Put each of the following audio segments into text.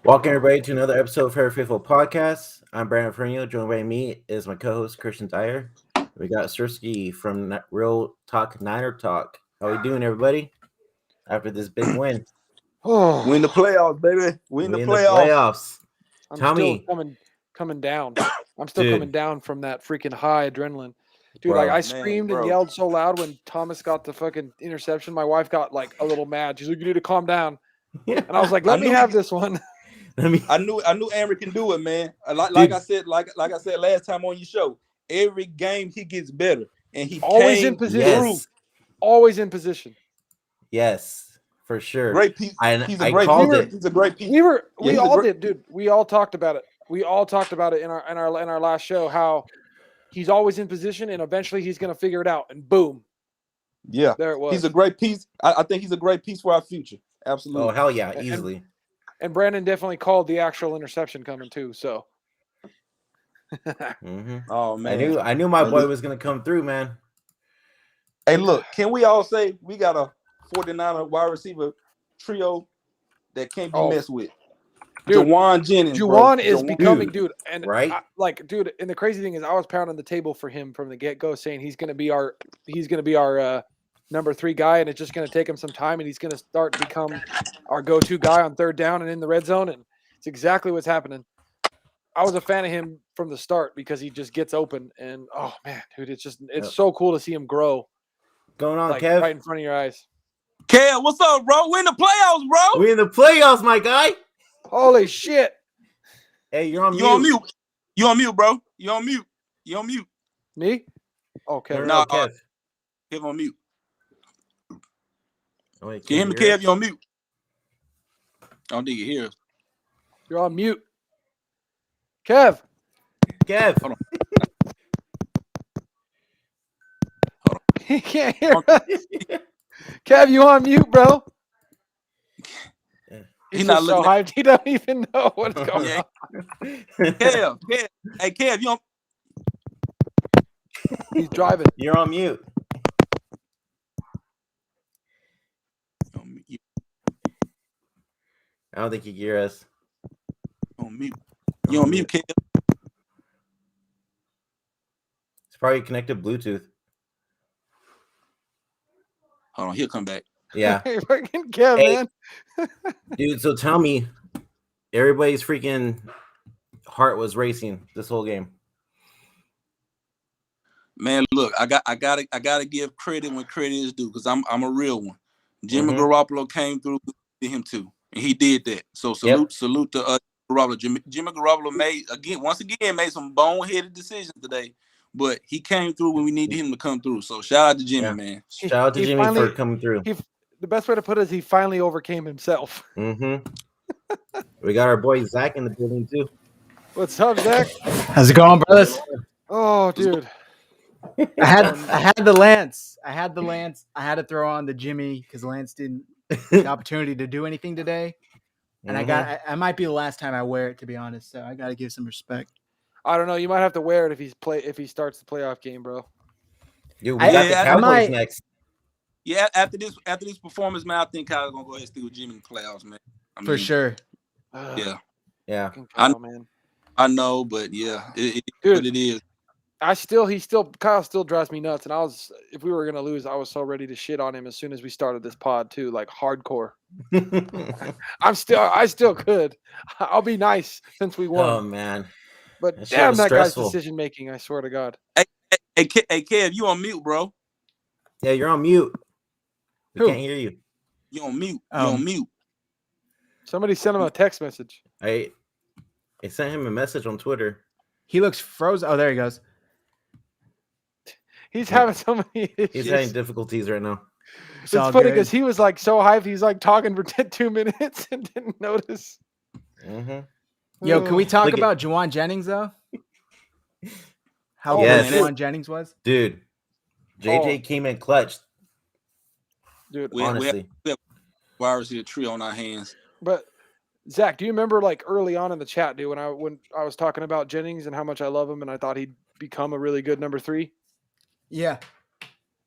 Welcome everybody to another episode of Fair Faithful Podcast. I'm Brandon Ferno. Joined by me is my co-host Christian Dyer. We got Sirski from Real Talk Niner Talk. How we doing, everybody? After this big win, We in the playoffs, baby. We in the playoffs. I'm Tell still me, coming down. I'm still Dude. coming down from that freaking high adrenaline. Dude, Bro, like I man, screamed bro. and yelled so loud when Thomas got the fucking interception. My wife got like a little mad. She's like, "You need to calm down." And I was like, "Let me have this one." I knew Aaron can do it, man. Like I said last time on your show, every game he gets better, and he Always came in position. through. Always in position. Yes, for sure. Great piece. He's a great called piece. it. He's a great piece. We all did, dude. We all talked about it. We all talked about it in our last show. How he's always in position, and eventually he's gonna figure it out. And boom, Yeah, there it was. he's a great piece. I think he's a great piece for our future. Absolutely. Oh hell yeah, easily. And Brandon definitely called the actual interception coming too. So, Oh man, I knew my boy was gonna come through, man. Hey, look, can we all say we got a 49er wide receiver trio that can't be messed with? Dude, Juwan Jennings. Juwan is becoming, dude. And right? Dude. And the crazy thing is, I was pounding the table for him from the get go, saying he's gonna be our number 3 guy, and it's just gonna take him some time, and he's gonna start to become our go-to guy on third down and in the red zone. And it's exactly what's happening. I was a fan of him from the start because he just gets open, and oh man, dude, it's so cool to see him grow. Going on, like, Kev? right in front of your eyes. Kev, what's up, bro? We in the playoffs, bro. We in the playoffs, my guy. Holy shit! Hey, you're on mute. You on mute? You on mute, bro? You on mute? You on mute? Me? Okay. No, Kev. Kev on mute. Oh, wait, Can you hear me, Kev? You on mute? I don't think you hear us. You're on mute. Kev. Kev. Hold on. He can't hear us. Kev, you on mute, bro? He's not so looking hyped. He don't even know what's going on. Kev. Hey, Kev, you on? He's driving. You're on mute. I don't think you can hear us. On mute. You on mute, Kev? It's probably connected Bluetooth. Hold on, he'll come back. Yeah. Freaking Kev, Hey. man. Dude, so tell me, everybody's freaking heart was racing this whole game. Man, look, I gotta give credit when credit is due because I'm a real one. Jimmy Mhm. Garoppolo came through to him too, and he did that. So salute to Garoppolo. Jimmy Garoppolo once again made some boneheaded decisions today, but he came through when we needed him to come through. So shout out to Jimmy, man. Shout out to Jimmy for coming through. The best way to put it is he finally overcame himself. We got our boy Zach in the building too. What's up, Zach? How's it going, brothers? Oh, dude. I had the Lance. I had to throw on the Jimmy because Lance didn't get the opportunity to do anything today. And I might be the last time I wear it, to be honest. So I got to give some respect. I don't know. You might have to wear it if he starts the playoff game, bro. Dude, we got the Cowboys next. Yeah, after this performance, man, I think Kyle's gonna go ahead and stick with Jimmy in the playoffs, man. For sure. Yeah. Kyle, man. I know, but yeah, it Dude, what it is. Kyle still drives me nuts. And if we were gonna lose, I was so ready to shit on him as soon as we started this pod too, like hardcore. I still could. I'll be nice since we won. Oh man. But That damn, was that stressful. guy's decision making, I swear to God. Hey, Kev, you on mute, bro? Yeah, you're on mute. We Who? can't hear you. You on mute? You on mute? Somebody sent him a text message. I sent him a message on Twitter. He looks frozen. Oh, there he goes. He's having so many issues. He's having difficulties right now. It's funny because he was like so hyped. He's like talking for 2 minutes and didn't notice. Yo, can we talk about Juwan Jennings though? How good Juwan Jennings was, dude. JJ came in clutch. Dude, honestly, we have wide receiver tree on our hands. But Zach, do you remember like early on in the chat, dude, when I was talking about Jennings and how much I love him and I thought he'd become a really good number 3? Yeah.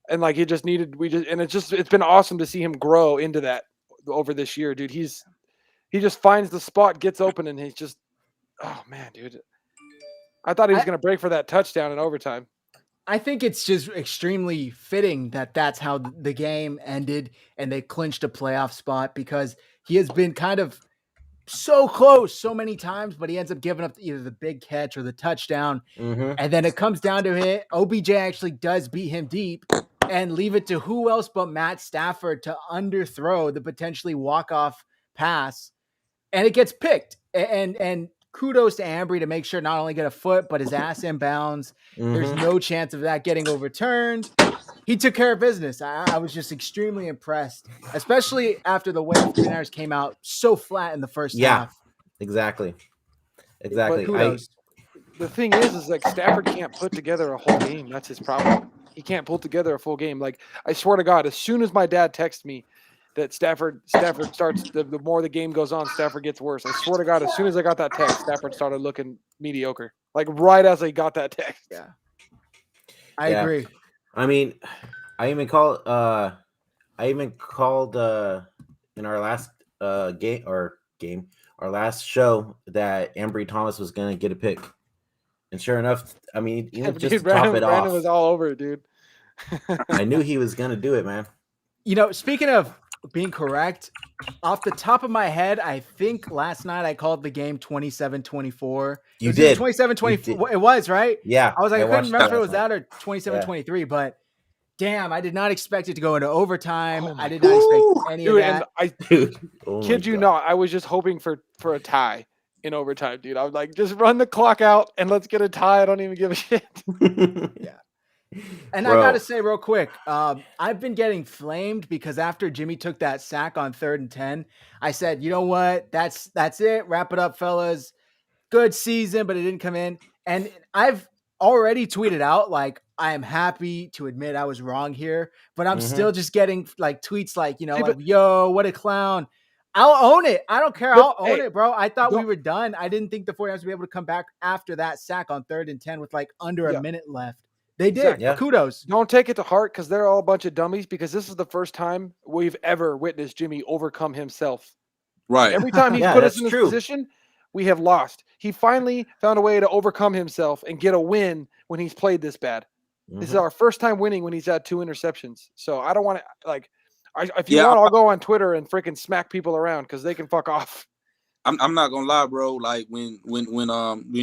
And like it's been awesome to see him grow into that over this year, dude. he just finds the spot, gets open, and he's just, oh man, dude. I thought he was going to break for that touchdown in overtime. I think it's just extremely fitting that that's how the game ended and they clinched a playoff spot, because he has been kind of so close so many times, but he ends up giving up either the big catch or the touchdown. Mm-hmm. And then it comes down to it. OBJ actually does beat him deep and leave it to who else but Matt Stafford to underthrow the potentially walk-off pass. And it gets picked. And kudos to Ambry to make sure not only get a foot, but his ass inbounds. Mm-hmm. There's no chance of that getting overturned. He took care of business. I was just extremely impressed, especially after the way the 49ers came out so flat in the first half. Exactly. But kudos. The thing is like Stafford can't put together a whole game. That's his problem. He can't pull together a full game. Like, I swear to God, as soon as my dad texts me that Stafford starts, the more the game goes on, Stafford gets worse. I swear to God, as soon as I got that text, Stafford started looking mediocre. Like, right as I got that text. Yeah. I agree. I mean, I even called in our last our last show that Ambry Thomas was going to get a pick. And sure enough, I mean, even just to top it off. Brandon was all over it, dude. I knew he was going to do it, man. You know, speaking of being correct, off the top of my head, I think last night I called the game 27-24. You did. 27-24. It was, right? Yeah. I was like, I couldn't remember if it was that or 27-23, but damn, I did not expect it to go into overtime. I did not expect any of that. And kid you not, I was just hoping for a tie in overtime, dude. I was like, just run the clock out and let's get a tie. I don't even give a shit. Yeah. And I got to say real quick, I've been getting flamed because after Jimmy took that sack on 3rd and 10, I said, you know what? That's it. Wrap it up, fellas. Good season, but it didn't come in. And I've already tweeted out, like, I am happy to admit I was wrong here, but I'm still just getting like tweets like, you know, like, yo, what a clown. I'll own it. I don't care. I'll own it, bro. I thought we were done. I didn't think the 49ers would be able to come back after that sack on 3rd and 10 with like under a minute left. They did. Exactly. Yeah. Kudos. Don't take it to heart because they're all a bunch of dummies, because this is the first time we've ever witnessed Jimmy overcome himself. Right. Every time he's put us in this position, we have lost. He finally found a way to overcome himself and get a win when he's played this bad. This is our first time winning when he's had 2 interceptions. So I don't want to, like, if you want, I'll go on Twitter and freaking smack people around because they can fuck off. I'm not gonna lie, bro. Like when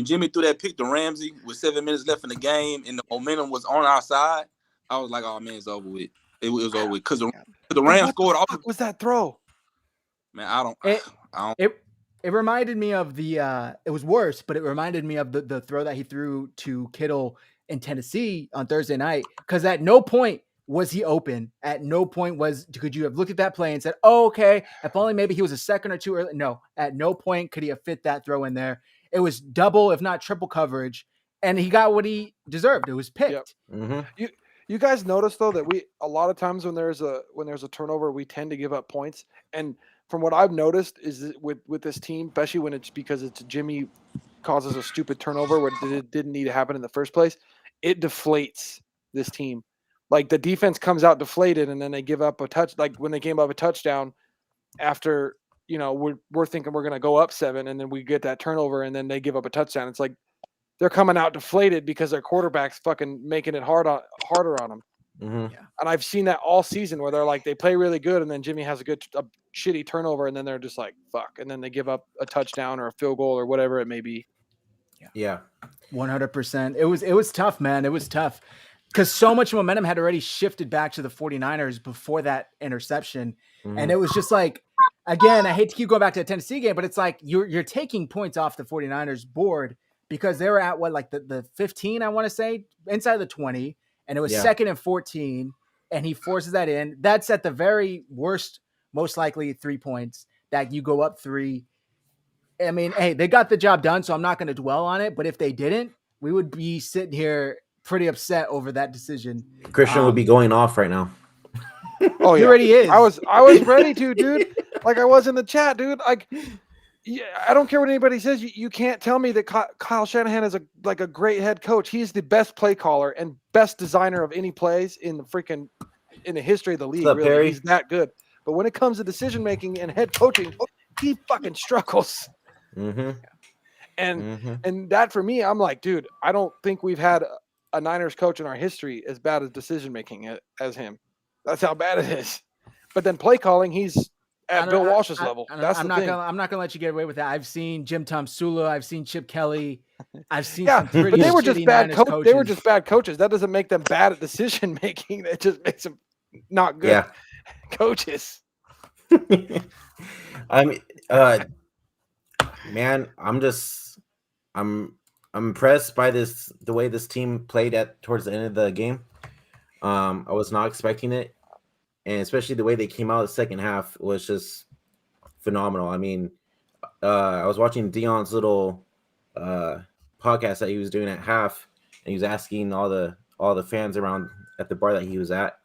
Jimmy threw that pick to Ramsey with 7 minutes left in the game and the momentum was on our side, I was like, "Oh man, it's over with." It was over with because the Rams scored. What was that throw? Man, I don't. It reminded me of the. It was worse, but it reminded me of the throw that he threw to Kittle in Tennessee on Thursday night. Because at no point was he open. At no point could you have looked at that play and said, "Oh, okay, if only maybe he was a second or two early." No, at no point could he have fit that throw in there. It was double, if not triple coverage, and he got what he deserved. It was picked. Yep. You guys notice though that a lot of times when there's a turnover, we tend to give up points. And from what I've noticed is that with this team, especially when it's because it's Jimmy causes a stupid turnover where it didn't need to happen in the first place, it deflates this team. Like the defense comes out deflated, and then they give up a touch. Like when they gave up a touchdown after, you know, we're thinking we're going to go up 7, and then we get that turnover, and then they give up a touchdown. It's like they're coming out deflated because their quarterback's fucking making it harder on them. Mm-hmm. Yeah. And I've seen that all season where they're like they play really good, and then Jimmy has a shitty turnover, and then they're just like fuck, and then they give up a touchdown or a field goal or whatever it may be. Yeah. 100%. It was tough, man. It was tough. Because so much momentum had already shifted back to the 49ers before that interception. Mm-hmm. And it was just like, again, I hate to keep going back to the Tennessee game, but it's like you're taking points off the 49ers board because they were at the 15, I want to say, inside the 20, and it was 2nd and 14, and he forces that in. That's at the very worst, most likely 3 points that you go up 3. I mean, hey, they got the job done, so I'm not going to dwell on it. But if they didn't, we would be sitting here pretty upset over that decision. Christian would be going off right now. Oh, he already is. I was ready to, dude. Like I was in the chat, dude. Like, yeah, I don't care what anybody says. You can't tell me that Kyle Shanahan is a great head coach. He's the best play caller and best designer of any plays in the history of the league. What's up, really, Perry? he's that good. But when it comes to decision making and head coaching, he fucking struggles. Mm-hmm. And that for me, I'm like, dude, I don't think we've had a Niners coach in our history as bad as decision making as him. That's how bad it is. But then play calling, he's at Bill Walsh's level. That's the thing. I'm not gonna let you get away with that. I've seen Jim Tomsula. I've seen Chip Kelly. I've seen Yeah, some pretty but they were just shitty bad Niners coaches. They were just bad coaches. That doesn't make them bad at decision making. It just makes them not good coaches. I mean, man, I'm impressed by the way this team played towards the end of the game. I was not expecting it, and especially the way they came out of the second half was just phenomenal. I mean, I was watching Dion's little podcast that he was doing at half, and he was asking all the fans around at the bar that he was at,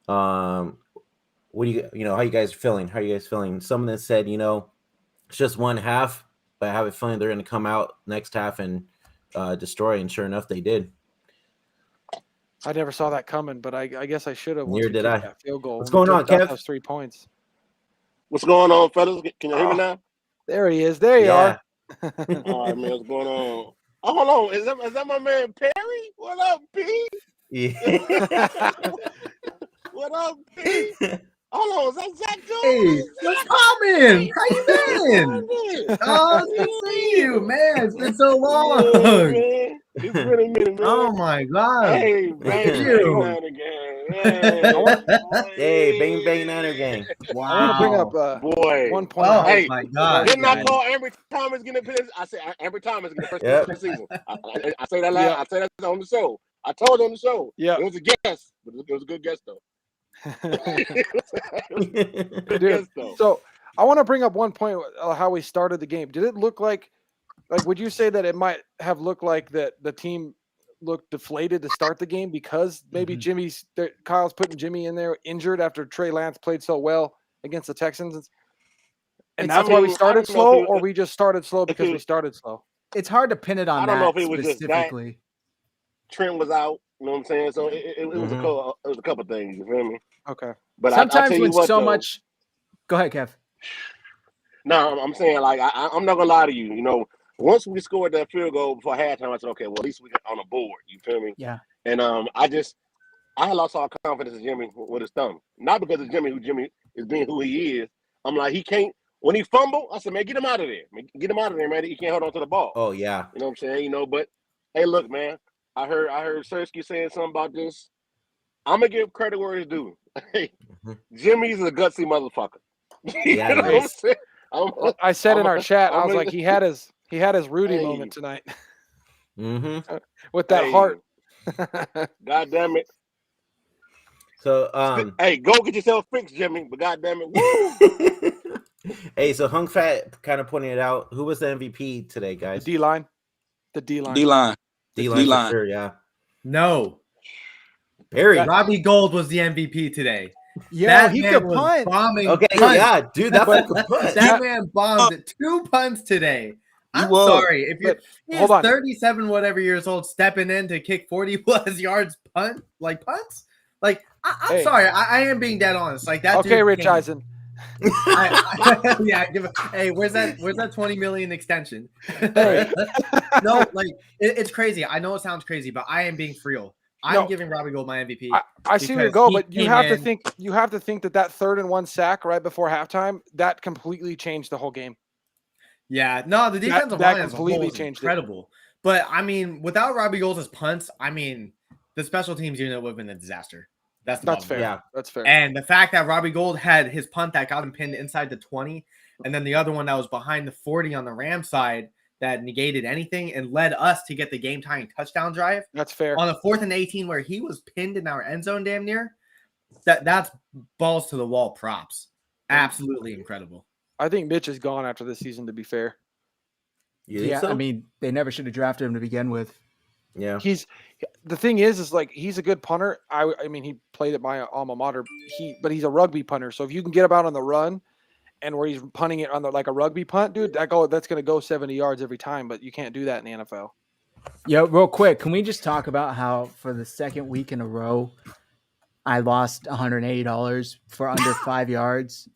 what do you how you guys are feeling? How are you guys feeling? Some of them said, it's just one half, but I have a feeling they're going to come out next half and destroy. And sure enough, they did. I never saw that coming, but I guess I should have. Neither did I. That field goal. What's going on, Kev? Those 3 points. What's going on, fellas? Can you hear me now? There he is. There you are. All right, man. What's going on? Oh, hold on. Is that my man Perry? What up, P? Yeah. What up, P? Hold on, is that Zach Jones? Hey, what's poppin'? How you been? Oh, good to see you, man. It's been so long. Yeah, it's been a minute, man. Oh my God. Hey, bang, you. bang, again. Hey, bang bang Niner gang. Wow. I want to bring up boy. 1 point. Oh Hey, my God. Didn't I call Ambry Thomas getting the I said Ambry Thomas getting the first pick of the season. I say that last. Yep. I say that on the show. I told you on the show. Yeah. It was a guess, but it was a good guess though. Good Dude, guess though. so I want to bring up 1 point, how we started the game. Did it look like would you say that it might have looked like that the team looked deflated to start the game because maybe Kyle's putting Jimmy in there injured after Trey Lance played so well against the Texans, and that's why we started slow, or we just started slow because we started slow? It's hard to pin it on I don't that know if it was just that. specifically. Trent was out. You know what I'm saying? So it was a couple things. You feel me? Okay. But Sometimes I when what, so though, much. Go ahead, Kev. No, I'm saying like I'm not gonna lie to you. Once we scored that field goal before halftime, I said, okay, well at least we got on the board. You feel me? Yeah. And I had lost all confidence in Jimmy with his thumb. Not because of Jimmy, who Jimmy is being who he is. I'm like, he can't. When he fumbled, I said, man, get him out of there. Get him out of there, man. He can't hold on to the ball. Oh yeah. You know what I'm saying? But hey, look, man. I heard Sersky saying something about this. I'm gonna give credit where it's due. Hey, Jimmy's a gutsy motherfucker. Yeah, You know what I'm saying? I said in our chat, I was I'm like, he had his Rudy moment tonight Mm-hmm. with that heart. God damn it. So hey, go get yourself fixed, Jimmy. But God damn it, woo! Hey, so Hung Fat kind of pointed it out. Who was the MVP today, guys? The D-line. The D-line. D-line. D-line for sure, yeah. No. Perry. Robbie Gold was the MVP today. Yeah, he man could was punt. bombing Okay, punts. yeah, dude, that's a good punt. That man bombed 2 punts today. I'm was. sorry. If you're hold on. 37 whatever years old stepping in to kick 40 plus yards punts. I'm Hey. sorry. I am being dead honest. Like that. Okay, dude Rich came- Eisen. Yeah, hey, where's that 20 million extension? Hey. No, like it's crazy. I know it sounds crazy, but I am being for real. I'm giving Robbie Gold my MVP. I see where you because go, he but you came have to in- think that 3rd and 1 sack right before halftime that completely changed the whole game. Yeah, no, the defensive that line as a whole completely is changed it. incredible. But I mean, without Robbie Gold as punts, I mean, the special teams unit would have been a disaster. That's the That's bottom fair. line. Yeah. That's fair. And the fact that Robbie Gold had his punt that got him pinned inside the 20, and then the other one that was behind the 40 on the Ram side that negated anything and led us to get the game tying touchdown drive That's fair. on a 4th and 18 where he was pinned in our end zone damn near. That's balls to the wall props. Absolutely incredible. I think Mitch is gone after this season, to be fair. You think Yeah, so? I mean, they never should have drafted him to begin with. yeah. The thing is like he's a good punter. I mean, he played at my alma mater. But he's a rugby punter. So if you can get him out on the run and where he's punting it on like a rugby punt, dude, that's going to go 70 yards every time, but you can't do that in the NFL. Yeah, real quick, can we just talk about how for the second week in a row, I lost $180 for under 5 yards?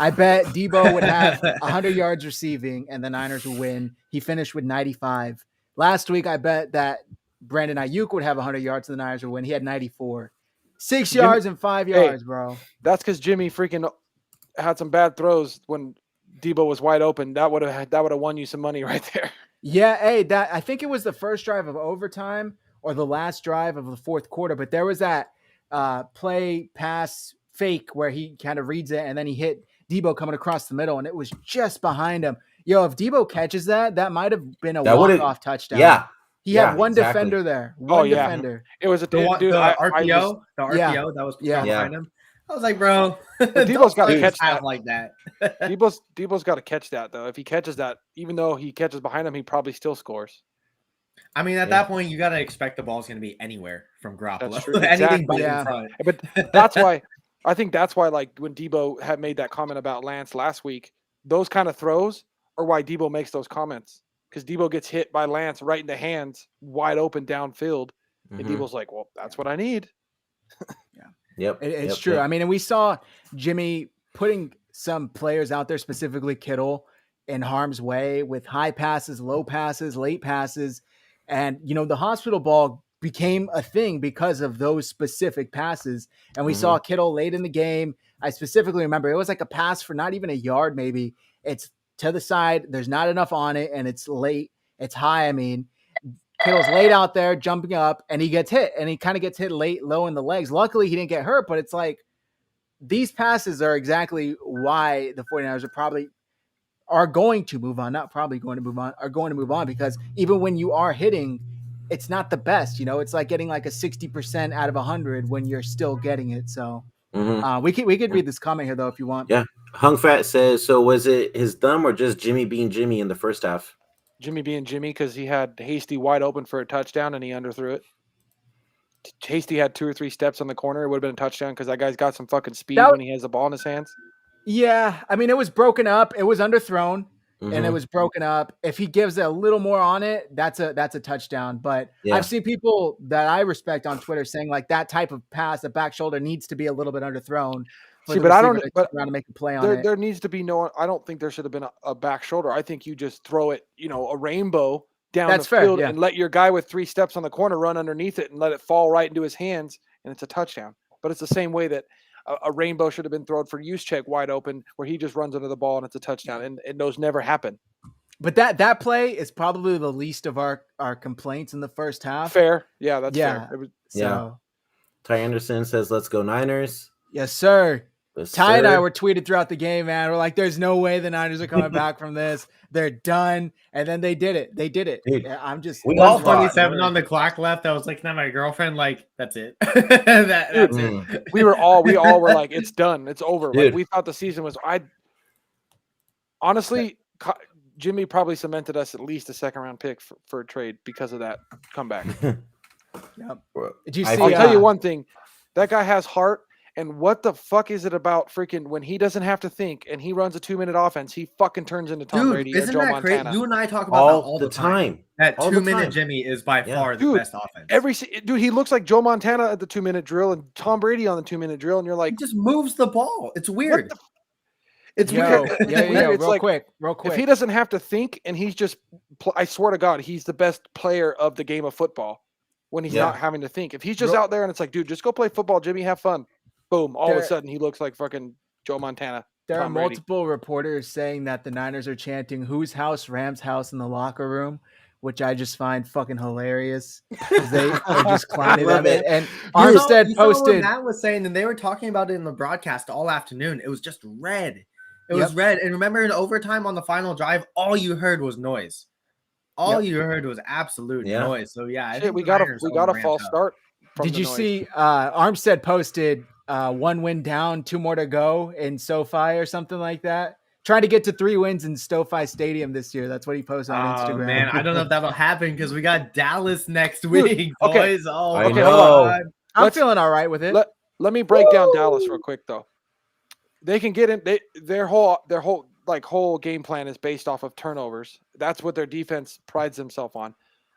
I bet Debo would have 100 yards receiving and the Niners would win. He finished with 95. Last week, I bet that Brandon Ayuk would have 100 yards and the Niners would win. He had 94. 6 yards and 5 yards, bro. That's because Jimmy freaking had some bad throws when Debo was wide open. That would have won you some money right there. Yeah, hey, I think it was the first drive of overtime or the last drive of the fourth quarter, but there was that play pass fake where he kind of reads it and then he hit Debo coming across the middle and it was just behind him. Yo, if Debo catches that might have been a walk-off touchdown. Yeah. He had one defender there. One defender. It was a the RPO. that was behind him. I was like, bro, Debo's got to catch that like that. Debo's got to catch that though. If he catches that, even though he catches behind him, he probably still scores. I mean, at that point, you got to expect the ball's going to be anywhere from Garoppolo. That's true. Anything Exactly. in front. But that's why I think that's why, like when Debo had made that comment about Lance last week, those kind of throws are why Debo makes those comments. Because Debo gets hit by Lance right in the hands, wide open downfield. And Debo's like, well, that's what I need. It's true. I mean, and we saw Jimmy putting some players out there, specifically Kittle, in harm's way with high passes, low passes, late passes. And, the hospital ball became a thing because of those specific passes. And we saw Kittle late in the game. I specifically remember it was like a pass for not even a yard, maybe. It's to the side. There's not enough on it, and it's late. It's high. I mean, Kittle's laid out there, jumping up, and he gets hit, and he kind of gets hit late, low in the legs. Luckily, he didn't get hurt, but it's like these passes are exactly why the 49ers are going to move on, are going to move on because even when you are hitting, it's not the best. It's like getting like a 60% out of 100 when you're still getting it. So we could read this comment here, though, if you want. Yeah. Hung Fat says, so was it his thumb or just Jimmy being Jimmy in the first half? Jimmy being Jimmy because he had Hasty wide open for a touchdown and he underthrew it. Hasty had 2 or 3 steps on the corner. It would have been a touchdown because that guy's got some fucking speed when he has the ball in his hands. Yeah. I mean, it was broken up. It was underthrown and it was broken up. If he gives a little more on it, that's a touchdown. But I've seen people that I respect on Twitter saying like that type of pass, the back shoulder needs to be a little bit underthrown. See, but I don't. But to make a play on it. There needs to be no. I don't think there should have been a back shoulder. I think you just throw it, a rainbow down the field and let your guy with 3 steps on the corner run underneath it and let it fall right into his hands, and it's a touchdown. But it's the same way that a rainbow should have been thrown for Juszczyk wide open, where he just runs under the ball and it's a touchdown, and those never happen. But that play is probably the least of our complaints in the first half. Fair, yeah, that's fair. Ty Anderson says, "Let's go Niners." Yes, sir. Ty and I were tweeted throughout the game, man. We're like, there's no way the Niners are coming back from this. They're done. And then they did it. Dude, I'm just... We all 27 on the clock left. I was looking at my girlfriend like, that's it. That's it. We all were like, it's done. It's over. Like, we thought the season was... Honestly, Jimmy probably cemented us at least a second-round pick for a trade because of that comeback. Did you see, I'll tell you one thing. That guy has heart. And what the fuck is it about freaking when he doesn't have to think and he runs a 2-minute offense, he fucking turns into Tom Brady or Joe Montana. You and I talk about that all the time. That all 2-minute Jimmy is by far the best offense. He looks like Joe Montana at the 2-minute drill and Tom Brady on the 2-minute drill, and you're like, he just moves the ball. It's weird. It's weird. It's real quick. If he doesn't have to think and he's just, I swear to God, he's the best player of the game of football when he's not having to think. If he's just out there and it's like, dude, just go play football, Jimmy, have fun. Boom! All of a sudden, he looks like fucking Joe Montana. There are multiple reporters saying that the Niners are chanting "Whose house? Rams' house" in the locker room, which I just find fucking hilarious because they are just clowning at it. And Armstead posted. What Matt was saying, and they were talking about it in the broadcast all afternoon. It was just red. It was red. And remember, in overtime on the final drive, all you heard was noise. All you heard was absolute noise. So I think we got a false start. Did you see? Armstead posted. 1 win down, 2 more to go in SoFi or something like that. Trying to get to 3 wins in SoFi Stadium this year. That's what he posted on Instagram. Man, I don't know if that'll happen because we got Dallas next week, boys. Okay. Oh, okay, I'm feeling all right with it. Let me break down Dallas real quick though. They can get in. Their whole game plan is based off of turnovers. That's what their defense prides themselves on.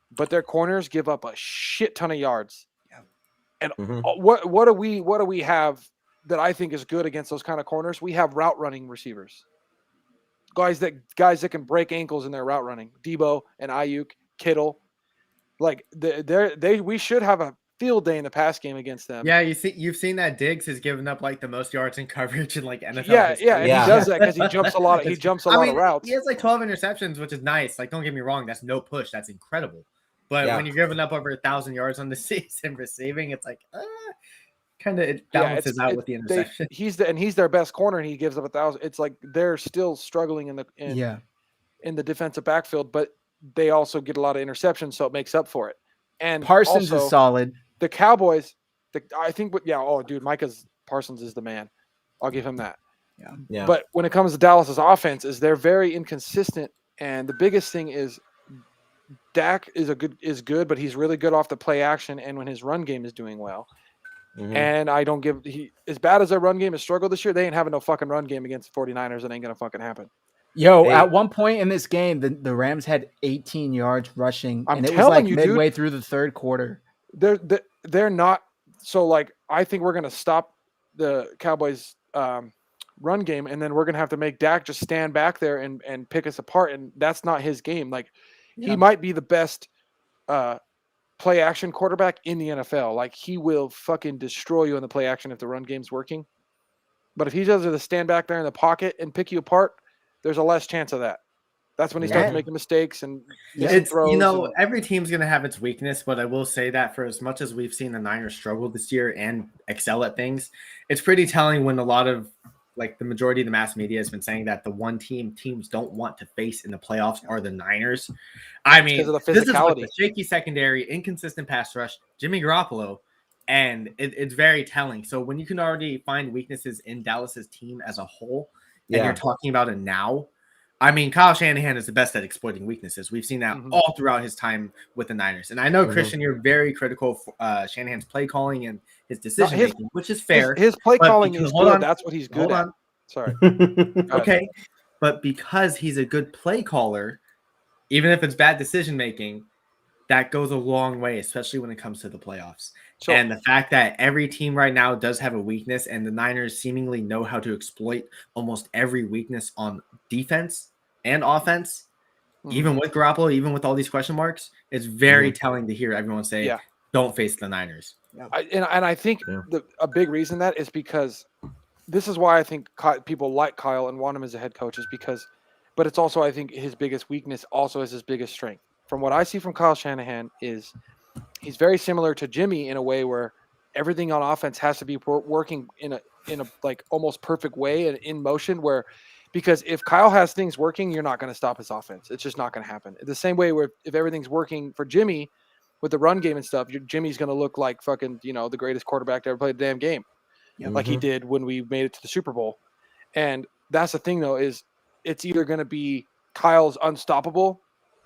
But their corners give up a shit ton of yards. And what do we have that I think is good against those kind of corners, we have route running receivers. Guys that can break ankles in their route running. Debo and Ayuk, Kittle. Like we should have a field day in the pass game against them. Yeah, you've seen that Diggs has given up like the most yards in coverage in like NFL. Yeah, history. yeah, and he does that because he jumps a lot. He jumps a lot of routes. He has like 12 interceptions, which is nice. Like, don't get me wrong, that's no push. That's incredible. But when you're giving up over 1,000 yards on the season receiving, it's like kind of it balances out with the interception. He's their best corner, and he gives up 1,000. It's like they're still struggling in the defensive backfield, but they also get a lot of interceptions, so it makes up for it. And Parsons also, is solid. The Cowboys, I think, oh, dude, Parsons is the man. I'll give him that. Yeah. But when it comes to Dallas's offense, they're very inconsistent, and the biggest thing is Dak is good, but he's really good off the play action and when his run game is doing well. Mm-hmm. And I don't give as bad as their run game has struggled this year. They ain't having no fucking run game against the 49ers. It ain't gonna fucking happen. At one point in this game, the Rams had 18 yards rushing, and it was like midway through the third quarter. They're not so like I think we're gonna stop the Cowboys run game, and then we're gonna have to make Dak just stand back there and pick us apart, and that's not his game. Like he might be the best play action quarterback in the NFL. Like he will fucking destroy you in the play action if the run game's working. But if he does to stand back there in the pocket and pick you apart, there's a less chance of that. That's when he starts making mistakes and throws. Every team's going to have its weakness, but I will say that for as much as we've seen the Niners struggle this year and excel at things, it's pretty telling when a lot of like the majority of the mass media has been saying that the one teams don't want to face in the playoffs are the Niners. I mean, this is like the shaky secondary, inconsistent pass rush, Jimmy Garoppolo, and it's very telling. So when you can already find weaknesses in Dallas's team as a whole, and you're talking about it now, I mean, Kyle Shanahan is the best at exploiting weaknesses. We've seen that all throughout his time with the Niners. And I know, Christian, you're very critical of Shanahan's play calling and his decision making, which is fair. His play calling is good. That's what he's good at. Sorry. Okay. But because he's a good play caller, even if it's bad decision making, that goes a long way, especially when it comes to the playoffs. Sure. And the fact that every team right now does have a weakness, and the Niners seemingly know how to exploit almost every weakness on defense and offense, even with Garoppolo, even with all these question marks, it's very telling to hear everyone say, don't face the Niners. I think a big reason that is because this is why I think people like Kyle and want him as a head coach is because, but it's also, I think his biggest weakness also is his biggest strength. From what I see from Kyle Shanahan is he's very similar to Jimmy in a way where everything on offense has to be working in a like almost perfect way and in motion because if Kyle has things working, you're not going to stop his offense. It's just not going to happen. The same way where if everything's working for Jimmy with the run game and stuff, Jimmy's going to look like fucking, the greatest quarterback to ever play the damn game. Like he did when we made it to the Super Bowl. And that's the thing though, is it's either going to be Kyle's unstoppable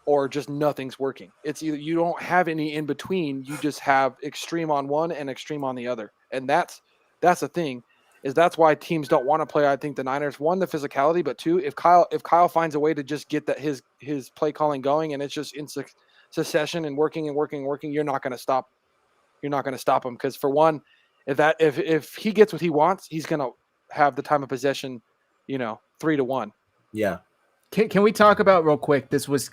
or just nothing's working. It's either you don't have any in between. You just have extreme on one and extreme on the other. And that's the thing is that's why teams don't want to play. I think the Niners, one, the physicality, but two, if Kyle finds a way to just get that his play calling going and it's just in succession and working, you're not going to stop. You're not going to stop him. Cause for one, if he gets what he wants, he's going to have the time of possession, 3-1. Yeah. Can we talk about real quick? This was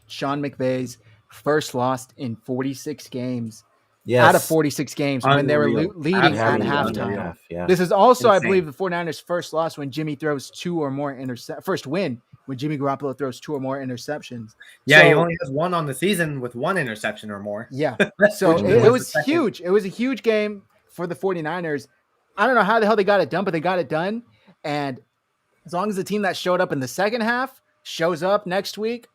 Sean McVay's first loss in 46 games. Yes. Out of 46 games when they were leading at halftime. Yeah. This is also, insane. I believe, the 49ers' first loss when Jimmy throws two or more first win when Jimmy Garoppolo throws two or more interceptions. Yeah, he only has one on the season with one interception or more. Yeah. So it was huge. It was a huge game for the 49ers. I don't know how the hell they got it done, but they got it done. And as long as the team that showed up in the second half shows up next week,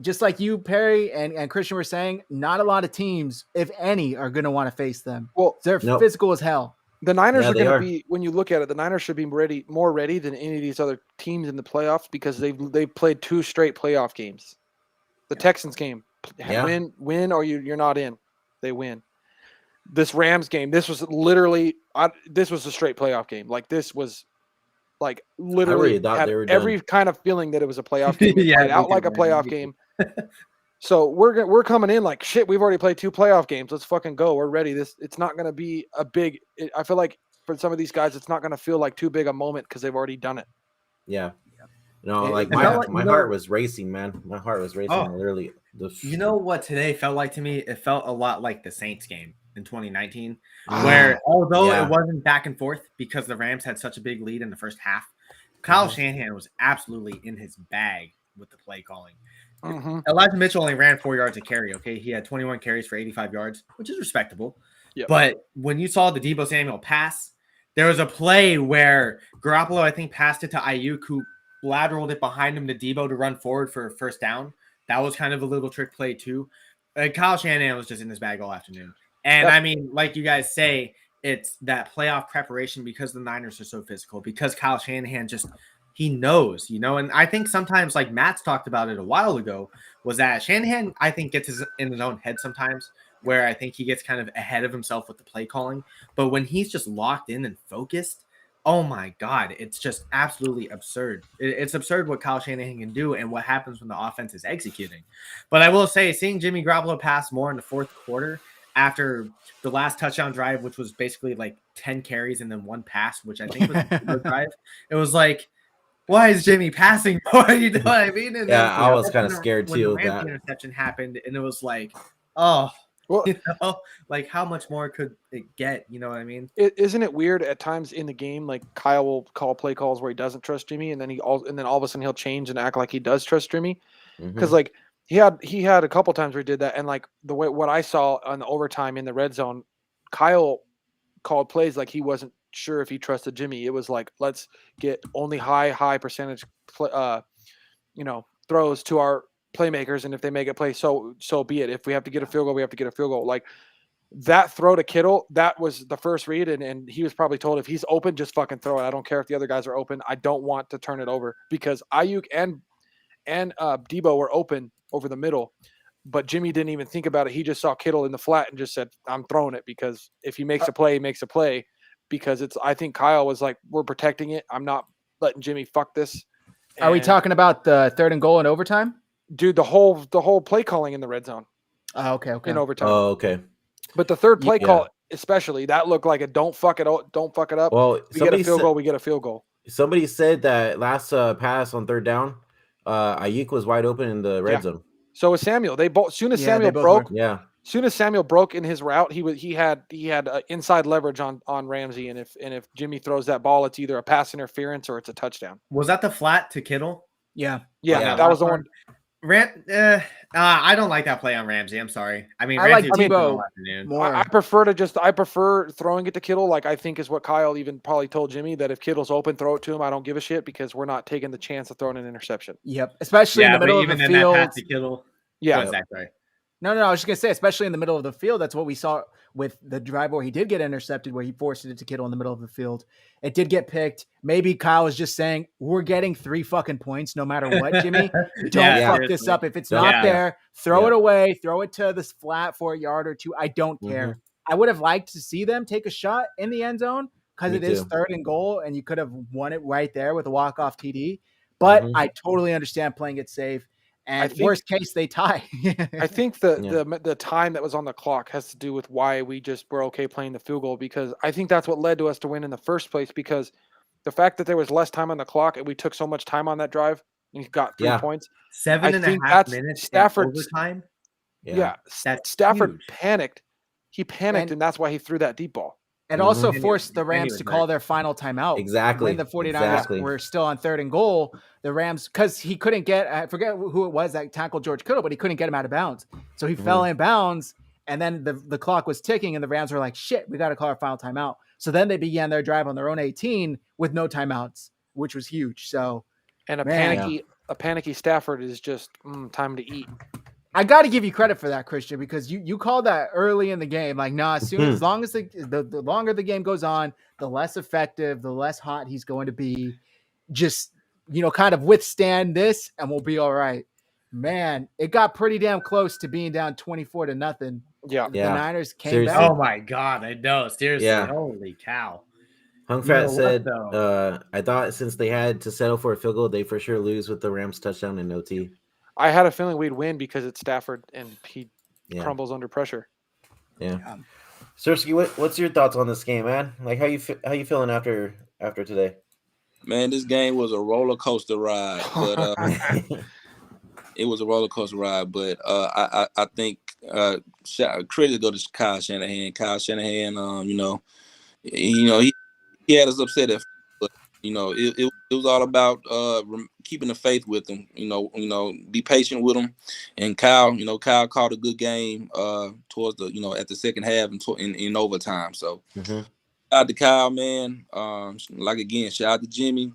just like you, Perry, and Christian were saying, not a lot of teams, if any, are going to want to face them. Well, they're physical as hell. The Niners are going to be, when you look at it, the Niners should be more ready than any of these other teams in the playoffs because they've played 2 straight playoff games. The Texans game, win or you're not in. They win. This Rams game, this was literally, this was a straight playoff game. Like this was like literally had every kind of feeling that it was a playoff game. It played out like a playoff game. So we're coming in like shit. We've already played 2 playoff games. Let's fucking go. We're ready. It's not going to be a big. I feel like for some of these guys, it's not going to feel like too big a moment because they've already done it. Yeah. No, It- like it my felt my heart was racing, man. My heart was racing. Oh. Literally. You know what today felt like to me? It felt a lot like the Saints game in 2019, Ah, where although yeah. it wasn't back and forth because the Rams had such a big lead in the first half, Kyle Shanahan was absolutely in his bag with the play calling. Elijah Mitchell only ran 4 yards a carry. Okay, he had 21 carries for 85 yards, which is respectable. Yep. But when you saw the Deebo Samuel pass, there was a play where Garoppolo, I think, passed it to Ayuk, who lateraled it behind him to Deebo to run forward for a first down. That was kind of a little trick play too. Kyle Shanahan was just in his bag all afternoon. And I mean, like you guys say, it's that playoff preparation because the Niners are so physical, because Kyle Shanahan just, he knows, and I think sometimes, like Matt's talked about it a while ago, was that Shanahan, I think, gets in his own head sometimes, where I think he gets kind of ahead of himself with the play calling. But when he's just locked in and focused, oh my God, it's just absolutely absurd. It's absurd what Kyle Shanahan can do and what happens when the offense is executing. But I will say, seeing Jimmy Garoppolo pass more in the fourth quarter after the last touchdown drive, which was basically like 10 carries and then one pass, which I think was a good drive, it was like, why is Jimmy passing more? You know what I mean? And Yeah, then, I was kind of scared when too the of Ramsey that. interception happened, and it was like, oh, Well, like how much more could it get? You know what I mean? Isn't it weird at times in the game? Like Kyle will call play calls where he doesn't trust Jimmy, and then all of a sudden he'll change and act like he does trust Jimmy. Because like he had a couple times where he did that, and like the way what I saw on the overtime in the red zone, Kyle called plays like he wasn't sure if he trusted Jimmy. It was like, let's get only high percentage throws to our playmakers, and if they make a play, so be it. If we have to get a field goal, we have to get a field goal. Like that throw to Kittle, that was the first read, and he was probably told, if he's open, just fucking throw it. I don't care if the other guys are open. I don't want to turn it over, because Ayuk and Debo were open over the middle, but Jimmy didn't even think about it. He just saw Kittle in the flat and just said, I'm throwing it, because if he makes a play, he makes a play. Because I think Kyle was like, we're protecting it. I'm not letting Jimmy fuck this. Are we talking about the 3rd and goal in overtime? Dude, the whole play calling in the red zone. Oh, okay. In overtime. Oh, okay. But the third play call, especially, that looked like a don't fuck it up. Well, we get a field goal. We get a field goal. Somebody said that last pass on 3rd down, Ayuk was wide open in the red zone. So was Samuel. They both. Soon as Samuel broke. Soon as Samuel broke in his route, he had inside leverage on Ramsey, and if Jimmy throws that ball, it's either a pass interference or it's a touchdown. Was that the flat to Kittle? Yeah, that was the one. I don't like that play on Ramsey. I'm sorry. I mean, I like Debo more. I prefer throwing it to Kittle. Like I think is what Kyle even probably told Jimmy, that if Kittle's open, throw it to him. I don't give a shit, because we're not taking the chance of throwing an interception. Yep, especially in the middle of the field. That pass to Kittle. Yeah, exactly. No, I was just gonna say, especially in the middle of the field. That's what we saw with the drive where he did get intercepted, where he forced it to Kittle in the middle of the field. It did get picked. Maybe Kyle was just saying, "We're getting 3 fucking points no matter what, Jimmy. Don't fuck this up. If it's not there, throw it away. Throw it to this flat for a yard or two. I don't care." I would have liked to see them take a shot in the end zone, because it is 3rd and goal, and you could have won it right there with a walk-off TD. But I totally understand playing it safe. And worst case, they tie. I think the time that was on the clock has to do with why we just were okay playing the field goal, because I think that's what led to us to win in the first place, because the fact that there was less time on the clock and we took so much time on that drive and he got 3 points. 7.5 minutes Stafford overtime. Stafford huge. Panicked. He panicked, and that's why he threw that deep ball. It also forced the Rams to call their final timeout. Exactly. When the 49ers were still on 3rd and goal, the Rams, because he couldn't get, I forget who it was that tackled George Kittle, but he couldn't get him out of bounds. So he fell in bounds, and then the clock was ticking, and the Rams were like, shit, we got to call our final timeout. So then they began their drive on their own 18 with no timeouts, which was huge. So, and a panicky Stafford is just time to eat. I got to give you credit for that, Christian, because you called that early in the game. Like, no, as long as the longer the game goes on, the less effective, the less hot he's going to be. Just, kind of withstand this, and we'll be all right. Man, it got pretty damn close to being down 24-0. Yeah. The Niners came back. Oh my God, I know. Seriously, holy cow. Hung Fat said, I thought since they had to settle for a field goal, they for sure lose with the Rams touchdown in OT. I had a feeling we'd win because it's Stafford and he crumbles under pressure. Yeah. Sersky, what's your thoughts on this game, man? Like, how you feeling after today? Man, this game was a roller coaster ride, but it was a roller coaster ride. But I think credit go to Kyle Shanahan. Kyle Shanahan, he had us upset at first, but it was all about keeping the faith with him. Be patient with him. And Kyle called a good game towards the at the second half and in overtime. So shout out to Kyle, man. Shout out to Jimmy.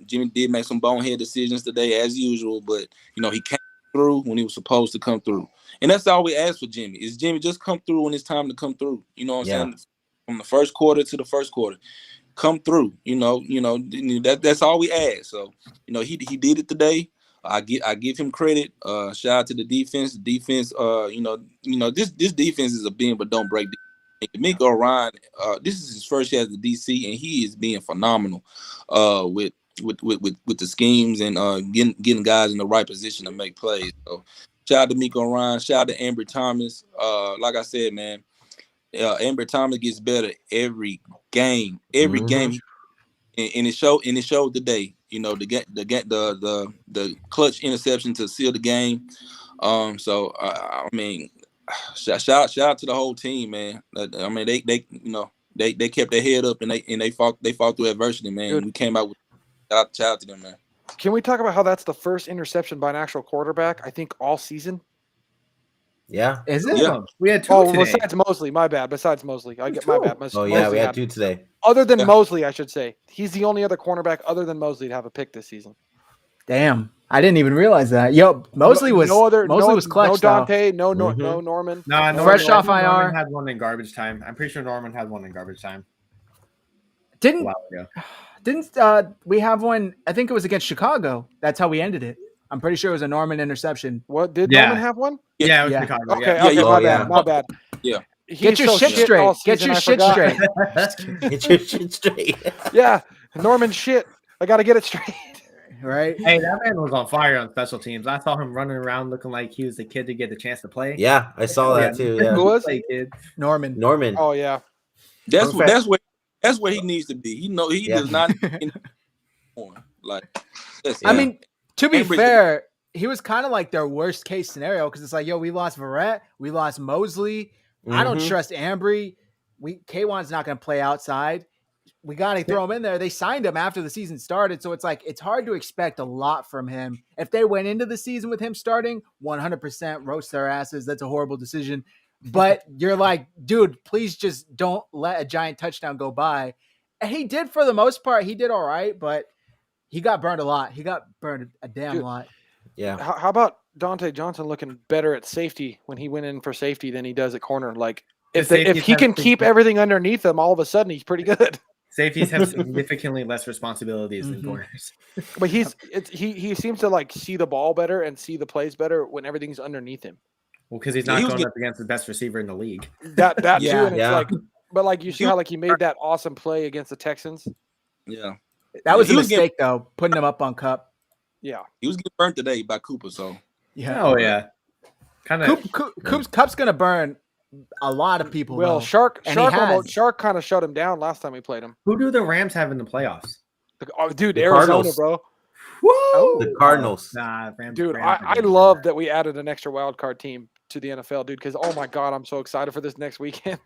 Jimmy did make some bonehead decisions today as usual, but he came through when he was supposed to come through. And that's all we ask for Jimmy. Is Jimmy just come through when it's time to come through. You know what I'm saying? From the first quarter to the first quarter. Come through, that's all we ask. So, he did it today. I give him credit. Shout out to the defense. Defense, this defense is a bend but don't break. D'Amico Ryan, this is his first year as the DC, and he is being phenomenal with the schemes and getting guys in the right position to make plays. So, shout out to D'Amico Ryan. Shout out to Ambry Thomas. Like I said, man. Ambry Thomas gets better every game, and it showed today. The clutch interception to seal the game. Shout out to the whole team, man. They kept their head up and they fought through adversity, man. Good. We came out with shout out to them, man. Can we talk about how that's the first interception by an actual quarterback, I think, all season? Yeah. Is it? Yeah. We had two today. Besides Mosley. My bad. Besides Mosley. I get my bad. We had two today. Other than Mosley, I should say. He's the only other cornerback other than Mosley to have a pick this season. Damn. I didn't even realize that. Yo, Mosley was clutch. No Dante, no Norman. No, fresh off IR. Norman had one in garbage time. I'm pretty sure Norman had one in garbage time. Didn't we have one? I think it was against Chicago. That's how we ended it. I'm pretty sure it was a Norman interception. What did Norman have one? Yeah, it was Chicago. Okay, my bad. Yeah. Get your shit straight. Get your shit straight. Get your shit straight. Yeah, Norman shit. I got to get it straight. Right? Hey, that man was on fire on special teams. I saw him running around looking like he was the kid to get the chance to play. Yeah, I saw that too. Yeah. Who was kid? Norman. Oh yeah. That's where he needs to be. He does not. I mean, to be fair, he was kind of like their worst case scenario because it's like, yo, we lost Verrett, we lost Mosley. I don't trust Ambry. K1's not going to play outside. We got to throw him in there. They signed him after the season started, so it's like it's hard to expect a lot from him. If they went into the season with him starting, 100% roast their asses. That's a horrible decision. But you're like, dude, please just don't let a giant touchdown go by. And he did for the most part. He did all right, but he got burned a lot. He got burned a damn lot. Yeah. How about Dante Johnson looking better at safety when he went in for safety than he does at corner? Like if he can keep everything underneath him, all of a sudden he's pretty good. Safeties have significantly less responsibilities than corners. But he seems to like see the ball better and see the plays better when everything's underneath him. Well, because he's not going up against the best receiver in the league. That too, and it's like, but like you see how like he made that awesome play against the Texans. Yeah, that was a mistake though, putting him up on Cup. Yeah, he was getting burnt today by Cooper. So kind of. Cup's gonna burn a lot of people. Well, Shark kind of shut him down last time we played him. Who do the Rams have in the playoffs? Dude, Arizona, Cardinals. Bro. Woo! The Cardinals. Rams, dude, Rams I love that we added an extra wild card team to the NFL, dude. Because oh my god, I'm so excited for this next weekend.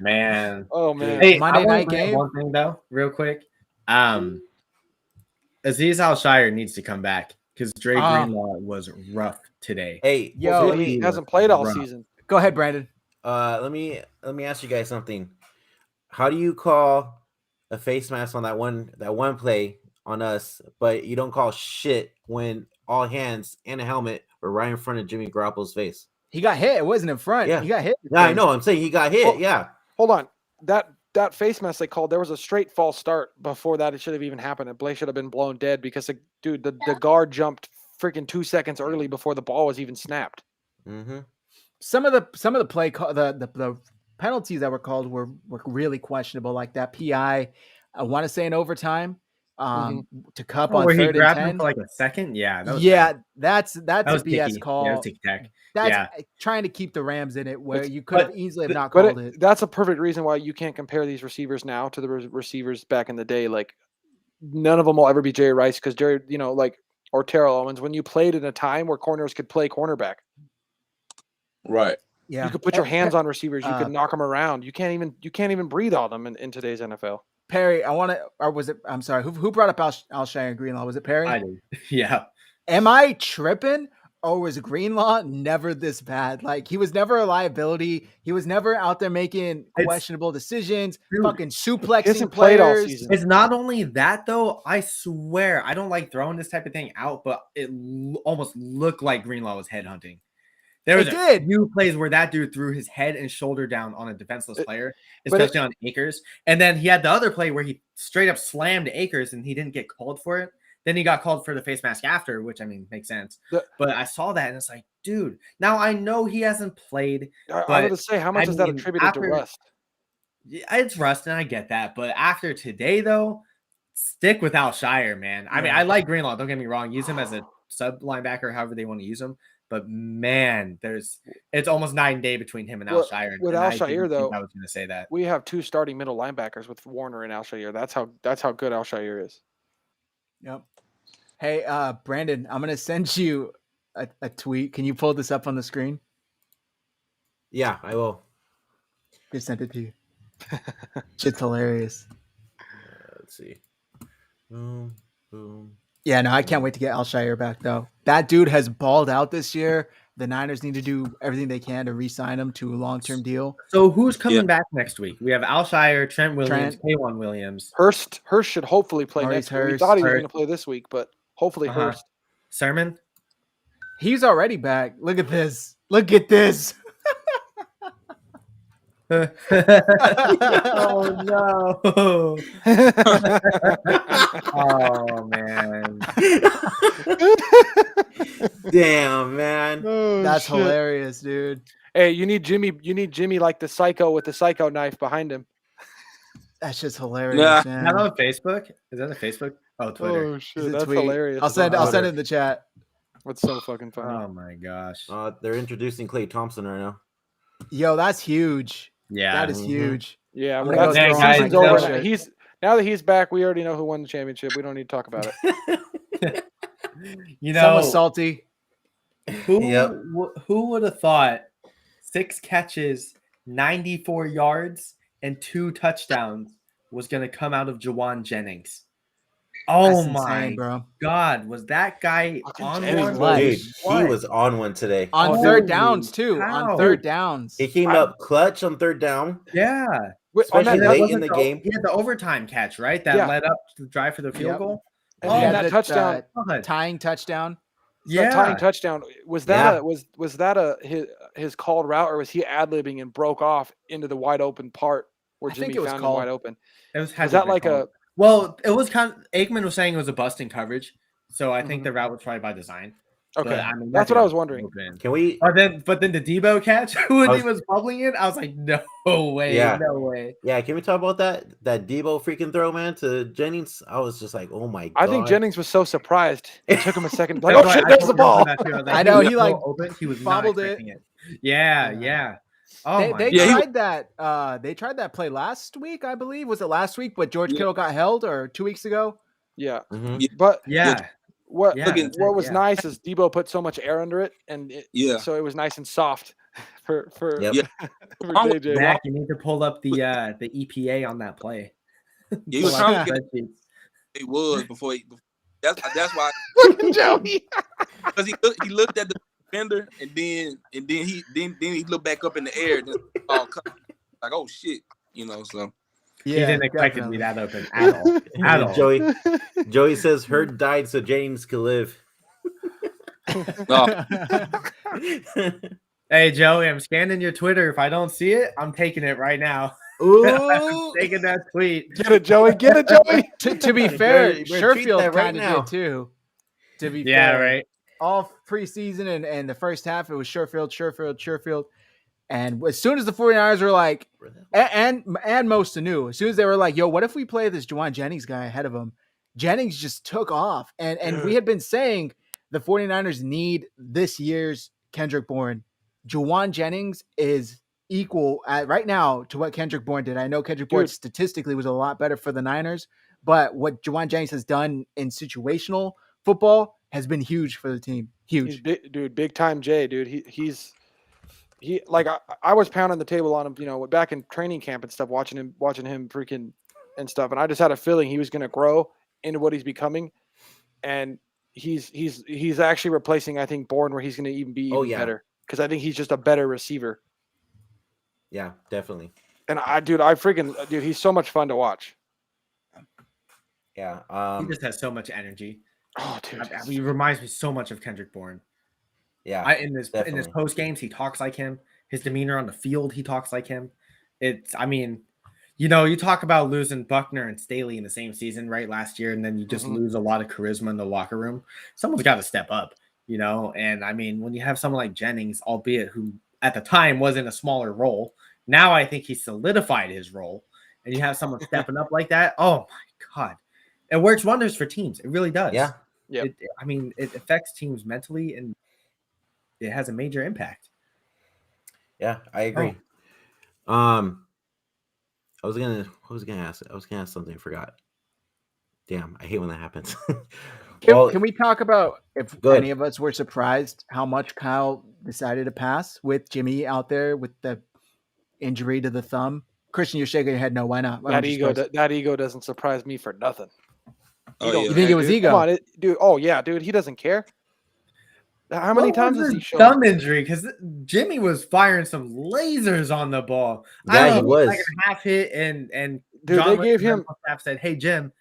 Man. Oh man. Hey, Monday night game. One thing though, real quick. Aziz Al-Shire needs to come back because Dre Greenlaw was rough today. Hey, he hasn't played all season. Go ahead, Brandon. Let me ask you guys something. How do you call a face mask on that one play on us, but you don't call shit when all hands and a helmet were right in front of Jimmy Garoppolo's face? He got hit. It wasn't in front. Yeah. He got hit. Yeah, I know. I'm saying he got hit. Hold on. That face mask they called, there was a straight false start before that. It should have even happened. And Blake should have been blown dead because the guard jumped freaking 2 seconds early before the ball was even snapped. Mm-hmm. Some of the play the penalties that were called were really questionable. Like that PI, I want to say in overtime, to Cup Oh, on where he 3rd and grabbed him 10. for like a second. Yeah, that was Yeah, bad. that's That a was BS ticky. call. Yeah, that was ticky-tack. That's Yeah. trying to keep the Rams in it, where It's- you could have but easily have not But called it. that's a perfect reason why you can't compare these receivers now to the receivers back in the day. Like none of them will ever be Jerry Rice because Jerry, or Terrell Owens. When you played in a time where corners could play cornerback, Right. Yeah, you could put your hands on receivers. You could uh, knock them around. You can't even breathe on them in today's NFL. Perry. I want to, or was it? I'm sorry. Who brought up Alshire Greenlaw? Was it Perry? I did. Yeah. Am I tripping? Or was Greenlaw never this bad? Like he was never a liability. He was never out there making questionable decisions, fucking suplexing hasn't played all players. season. It's not only that though. I swear, I don't like throwing this type of thing out, but it almost looked like Greenlaw was headhunting. There was a few plays where that dude threw his head and shoulder down on a defenseless player, especially on Akers. And then he had the other play where he straight up slammed Akers and he didn't get called for it. Then he got called for the face mask after, which I mean makes sense. But I saw that and it's like, dude. Now I know he hasn't played. I was going to say, how much is that attributed to rust? Yeah, it's rust, and I get that. But after today, though, stick with Alshire, man. I mean, I like Greenlaw. Don't get me wrong. Use him as a sub linebacker, however they want to use him. But man, it's almost night and day between him and Alshire. With Alshire, though, I was going to say that we have 2 starting middle linebackers with Warner and Alshire. That's how good Alshire is. Yep. Hey, Brandon, I'm gonna send you a tweet. Can you pull this up on the screen? Yeah, I will. Just sent it to you. Shit's hilarious. Let's see. Boom, boom. Yeah, no, I can't wait to get Alshire back though. That dude has balled out this year. The Niners need to do everything they can to re-sign him to a long-term deal. So who's coming back next week? We have Alshire, Trent Williams, K'Wan Williams. Hurst should hopefully play next week. We thought he was going to play this week, but hopefully Hurst. Sermon? He's already back. Look at this. Look at this. Oh no. Oh man. Damn, man. Oh, that's shit. hilarious, dude. Hey, you need Jimmy like the psycho with the psycho knife behind him. That's just hilarious, man. Is that on Facebook? Is that a Facebook? Oh, Twitter. Oh shit, that's hilarious. I'll send it in the chat. That's so fucking funny. Oh my gosh. They're introducing Clay Thompson right now. Yo, that's huge. Yeah, that is huge. Yeah, well, that's guys, over now. Now that he's back, we already know who won the championship. We don't need to talk about it. Someone's salty. Who would have thought 6 catches, 94 yards, and 2 touchdowns was going to come out of Jawan Jennings? Oh my God, was that guy on one? Dude, he was on one today. On third downs, too. On third downs. He came up clutch on third down. Yeah. Especially late in the game. He had the overtime catch, right? That led up to the drive for the field goal. And that touchdown. Tying touchdown. Yeah. Tying touchdown. Was that his called route, or was he ad-libbing and broke off into the wide open part where Jimmy found him wide open? Was that like called. Well, it was kind of Aikman was saying it was a busting coverage, so I think the route was probably by design. Okay, but, I mean, that's what I was wondering. Can we? But then the Debo catch when he was bubbling it, I was like, no way, no way. Yeah, can we talk about that Debo freaking throw, man, to Jennings? I was just like, oh my God. I think Jennings was so surprised. It took him a second. Like, oh shit, there's the ball. I know he like open. He was bobbled it. Yeah. Oh, they tried that. They tried that play last week, I believe. Was it last week? But George Kittle got held, or 2 weeks ago. Yeah, but what was nice is Debo put so much air under it, and so it was nice and soft for JJ. Zach, you need to pull up the EPA on that play. He was trying to get it was before he. That's why. Joey. Because he looked at the defender and then he looked back up in the air. And like, oh shit, so. Yeah, he didn't expect it to be that open at all. Joey says Hurd died so James could live. Hey Joey, I'm scanning your Twitter. If I don't see it, I'm taking it right now. Ooh, I'm taking that tweet. Get it, Joey. Get it, Joey. To be fair, Sherfield kind of did too. To be fair, right. All preseason and the first half, it was Sherfield. And as soon as the 49ers were like, and most knew, as soon as they were like, yo, what if we play this Juwan Jennings guy ahead of him? Jennings just took off. And we had been saying the 49ers need this year's Kendrick Bourne. Juwan Jennings is equal right now to what Kendrick Bourne did. I know Kendrick Bourne statistically was a lot better for the Niners, but what Juwan Jennings has done in situational football has been huge for the team. Huge. He's big time Jay, dude. He like I was pounding the table on him, back in training camp and stuff, watching him freaking and stuff. And I just had a feeling he was going to grow into what he's becoming. And he's actually replacing, I think, Bourne, where he's going to even be even better. Because I think he's just a better receiver. Yeah, definitely. And he's so much fun to watch. Yeah. He just has so much energy. Oh, dude. He reminds me so much of Kendrick Bourne. Yeah. In his post games, he talks like him. His demeanor on the field, he talks like him. You talk about losing Buckner and Staley in the same season, right? Last year, and then you just lose a lot of charisma in the locker room. Someone's got to step up, And when you have someone like Jennings, albeit who at the time was in a smaller role, now I think he solidified his role. And you have someone stepping up like that. Oh my God, it works wonders for teams. It really does. Yeah. Yep. It affects teams mentally, and it has a major impact. Yeah, I agree. I was gonna ask something, I forgot. Damn, I hate when that happens. Can we talk about if any of us were surprised how much Kyle decided to pass with Jimmy out there with the injury to the thumb? Christian, you're shaking your head. No, why not? That ego doesn't surprise me for nothing. You think it was ego? Come on, dude. Oh yeah, dude. He doesn't care. How many times has he shown thumb injury? Because Jimmy was firing some lasers on the ball. Yeah, he was like a half hit, and dude, John they gave him. Staff said, "Hey Jim,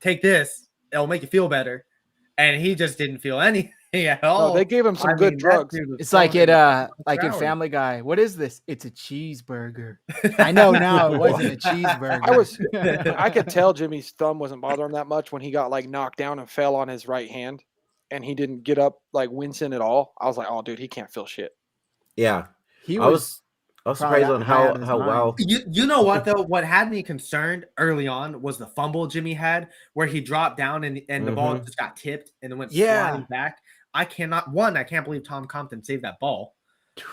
take this. It'll make you feel better," and he just didn't feel anything at all. No, they gave him some good drugs. It's like in Family Guy. What is this? It's a cheeseburger. I know now it wasn't a cheeseburger. I could tell Jimmy's thumb wasn't bothering him that much when he got knocked down and fell on his right hand. And he didn't get up wincing at all. I was like, "Oh, dude, he can't feel shit." Yeah, I was surprised on how well. You know what though? What had me concerned early on was the fumble Jimmy had, where he dropped down and the ball just got tipped and then went flying back. I can't believe Tom Compton saved that ball.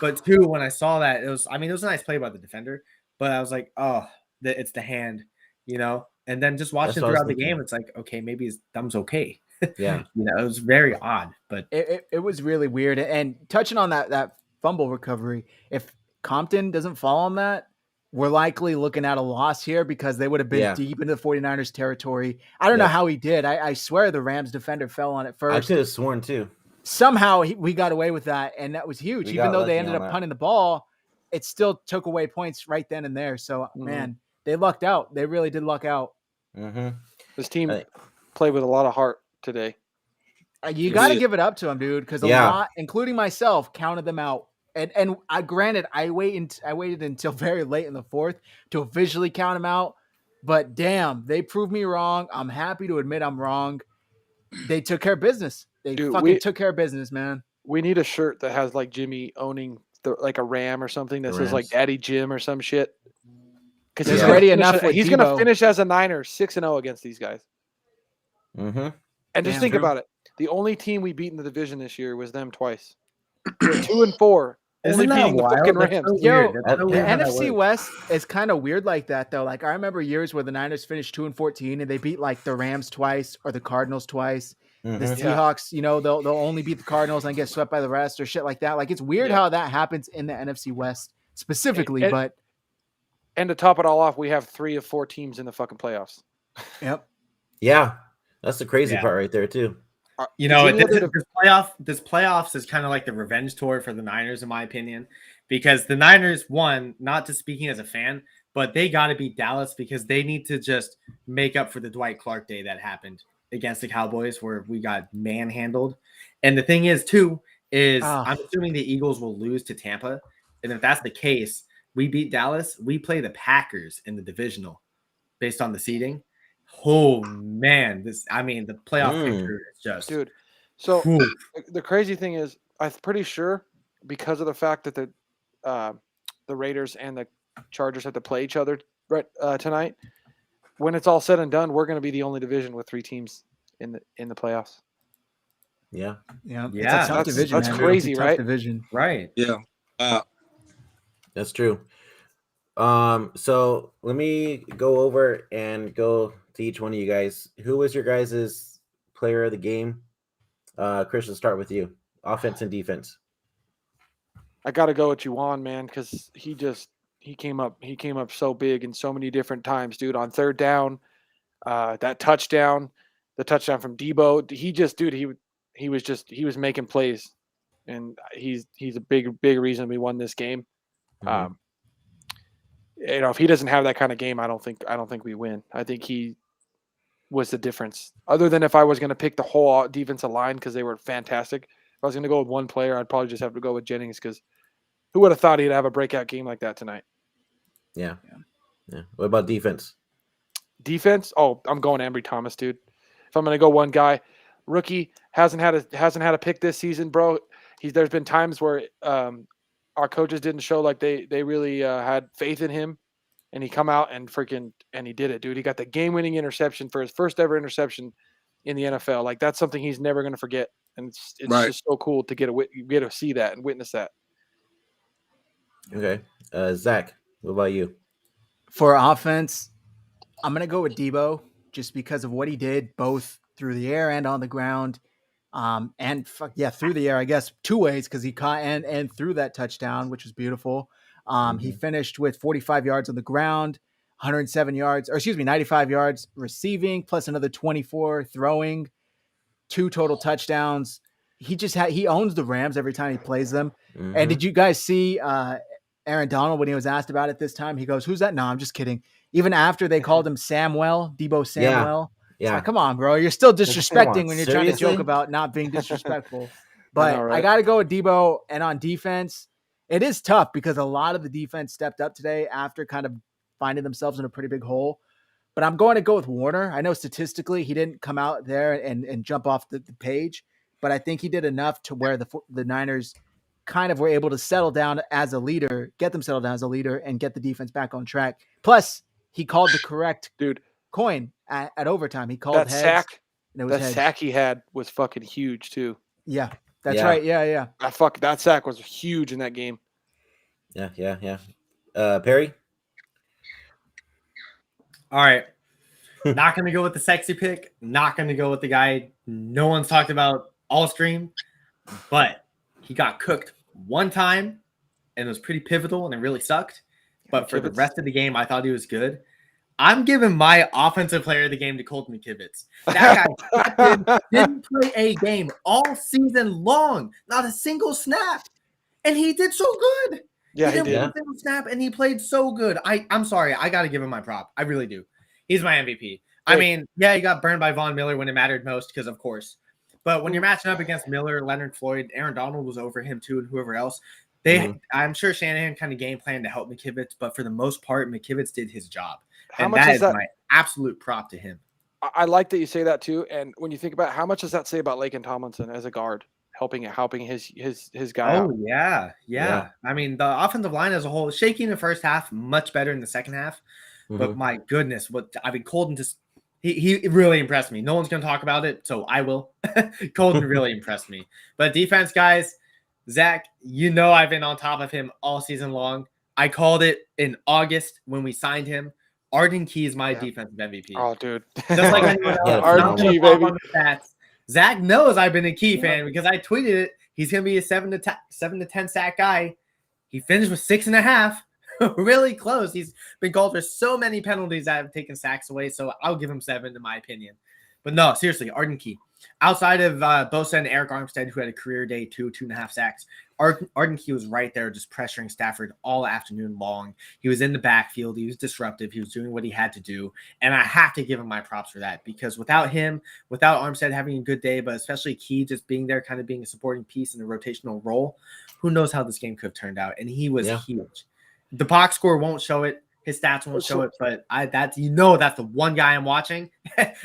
But two, when I saw that, it was a nice play by the defender. But I was like, oh, it's the hand, And then just watching throughout the game, it's like, okay, maybe his thumb's okay. Yeah, it was very odd, but it was really weird. And touching on that fumble recovery, if Compton doesn't fall on that, we're likely looking at a loss here because they would have been deep into the 49ers territory. I don't know how he did. I swear the Rams defender fell on it first. I could have sworn too. Somehow we got away with that, and that was huge. Even though they ended up punting the ball, it still took away points right then and there. So, man, they lucked out. They really did luck out. Mm-hmm. This team played with a lot of heart today. You got to give it up to them, dude, because a lot, including myself, counted them out. And granted, I waited until very late in the fourth to officially count them out. But damn, they proved me wrong. I'm happy to admit I'm wrong. They took care of business. They took care of business, man. We need a shirt that has Jimmy owning a ram or something that says Daddy Jim or some shit. Because he's ready enough. He's going to finish as a Niner 6-0 against these guys. Mm-hmm. And just think about it. The only team we beat in the division this year was them twice. 2-4. Only beating the fucking Rams. The NFC West is kind of weird like that, though. I remember years where the Niners finished 2-14 and they beat the Rams twice or the Cardinals twice. Mm-hmm. The Seahawks, they'll only beat the Cardinals and get swept by the rest or shit like that. It's weird how that happens in the NFC West specifically. And to top it all off, we have 3 of 4 teams in the fucking playoffs. Yep. Yeah, that's the crazy part right there too. This playoffs is kind of like the revenge tour for the Niners, in my opinion, because the Niners won, not just speaking as a fan, but they got to beat Dallas because they need to just make up for the Dwight Clark day that happened against the Cowboys where we got manhandled. And the thing is, too, I'm assuming the Eagles will lose to Tampa. And if that's the case, we beat Dallas, we play the Packers in the divisional based on the seeding. Oh man, the playoff picture is just dude. So the crazy thing is, I'm pretty sure because of the fact that the Raiders and the Chargers had to play each other tonight, when it's all said and done, we're going to be the only division with 3 teams in the playoffs. Yeah. Yeah. Yeah, It's a tough division. that's man. crazy, It's a tough right? division. Right. Yeah. That's true. So let me go over and go to each one of you guys. Who was your guys' player of the game? Chris, let's start with you. Offense and defense. I got to go with Juwan, man, because he came up so big in so many different times, dude. On third down, that touchdown, the touchdown from Debo, he was making plays, and he's a big reason we won this game. Mhm. If he doesn't have that kind of game, I don't think we win. I think he was the difference. Other than if I was going to pick the whole defensive line because they were fantastic, if I was going to go with one player, I'd probably just have to go with Jennings because who would have thought he'd have a breakout game like that tonight? Yeah. What about defense? Defense? Oh, I'm going Ambry Thomas, dude. If I'm going to go one guy, rookie hasn't had a pick this season, bro. There's been times where our coaches didn't show like they really had faith in him, and he come out and he did it, dude. He got the game-winning interception for his first ever interception in the NFL. Like that's something he's never going to forget, and it's Right. just so cool to get to see that and witness that. Okay. Zach, what about you? For offense, I'm going to go with Debo just because of what he did both through the air and on the ground. Through the air, I guess 2 ways because he caught and threw that touchdown, which was beautiful. He finished with 45 yards on the ground, 95 yards receiving, plus another 24 throwing, 2 total touchdowns. He owns the Rams every time he plays them. Mhm. And did you guys see Aaron Donald when he was asked about it this time? He goes, "Who's that?" No, I'm just kidding. Even after they called him Debo Samuel. Yeah. It's like, come on, bro. You're still disrespecting when you're trying to seriously? joke about not being disrespectful. But know, right? I got to go with Debo. And on defense, it is tough because a lot of the defense stepped up today after kind of finding themselves in a pretty big hole. But I'm going to go with Warner. I know statistically he didn't come out there and jump off the page, but I think he did enough to where the Niners kind of were able to settle down as a leader, get them settled down as a leader, and get the defense back on track. Plus, he called the correct coin at overtime. He called that heads. sack. And it was that sack he had was fucking huge too. Yeah, that's right. Yeah. That sack was huge in that game. Yeah. Perry? All right. Not going to go with the sexy pick. Not going to go with the guy no one's talked about all stream, but he got cooked one time and it was pretty pivotal and it really sucked. But for the rest of the game, I thought he was good. I'm giving my offensive player of the game to Colton McKivitz. That guy didn't play a game all season long, not a single snap, and he did so good. Yeah, he didn't play a single snap, and he played so good. I'm sorry, I got to give him my prop. I really do. He's my MVP. I mean, yeah, he got burned by Von Miller when it mattered most because, of course. But when you're matching up against Miller, Leonard Floyd, Aaron Donald was over him too, and whoever else. I'm sure Shanahan kind of game planned to help McKivitz, but for the most part, McKivitz did his job. And that is my absolute prop to him. I like that you say that too. And when you think about how much does that say about Laken Tomlinson as a guard, helping his guy out? Oh, yeah. I mean, the offensive line as a whole, shaky in the first half, much better in the second half. But my goodness, Colton just he really impressed me. No one's going to talk about it, so I will. Colton really impressed me. But defense, guys, Zach, I've been on top of him all season long. I called it in August when we signed him. Arden Key is my defensive MVP. Oh, dude. Just like anyone else. Arden Key, baby. Zach knows I've been a Key fan because I tweeted it. He's going to be a 7 to 10 sack guy. He finished with 6.5. Really close. He's been called for so many penalties that have taken sacks away, so I'll give him 7 in my opinion. But no, seriously, Arden Key. Outside of Bosa and Eric Armstead, who had a career day, 2.5 sacks, Arden Key was right there just pressuring Stafford all afternoon long. He was in the backfield. He was disruptive. He was doing what he had to do. And I have to give him my props for that because without him, without Armstead having a good day, but especially Key just being there, kind of being a supporting piece in a rotational role, who knows how this game could have turned out. And he was huge. The box score won't show it. His stats won't show it, but that's the one guy I'm watching,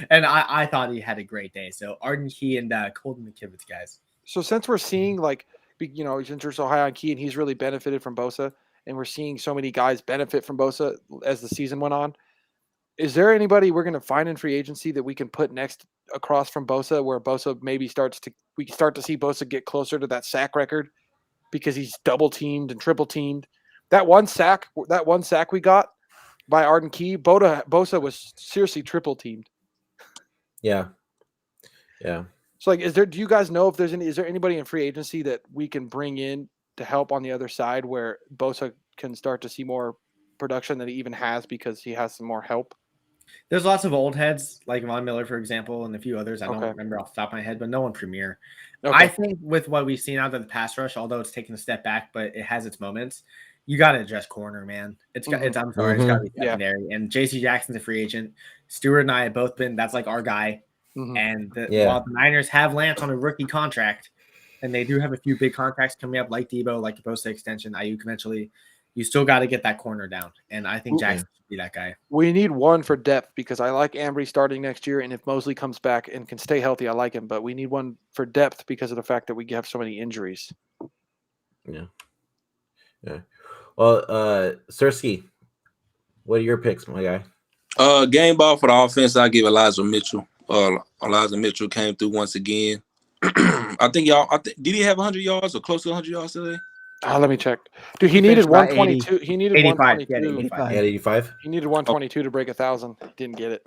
and I thought he had a great day. So Arden Key and Colton McKivitz, guys. So since we're seeing since we're so high on Key and he's really benefited from Bosa, and we're seeing so many guys benefit from Bosa as the season went on, Is there anybody we're going to find in free agency that we can put next across from Bosa, where Bosa maybe we start to see Bosa get closer to that sack record because he's double teamed and triple teamed. That one sack we got by Arden Key, Bosa was seriously triple teamed. Yeah. So do you guys know if is there anybody in free agency that we can bring in to help on the other side where Bosa can start to see more production than he even has because he has some more help? There's lots of old heads like Von Miller, for example, and a few others I don't remember off the top of my head, but no one premier. Okay. I think with what we've seen out of the pass rush, although it's taken a step back, but it has its moments. You got to address corner, man. It's got it's got to be secondary. And JC Jackson's a free agent. Stewart and I have both been. That's like our guy. And while the Niners have Lance on a rookie contract, and they do have a few big contracts coming up, like Debo, like the Bosa extension, Ayuk eventually, you still got to get that corner down. And I think Jackson should be that guy. We need one for depth because I like Ambry starting next year. And if Mosley comes back and can stay healthy, I like him. But we need one for depth because of the fact that we have so many injuries. Yeah. Well, Sersky, what are your picks, my guy? Game ball for the offense, I give Elijah Mitchell. Elijah Mitchell came through once again. I think did he have 100 yards or close to 100 yards today? Let me check. Dude, he needed 122. He needed 122. 85. He needed 122 to break 1,000. Didn't get it.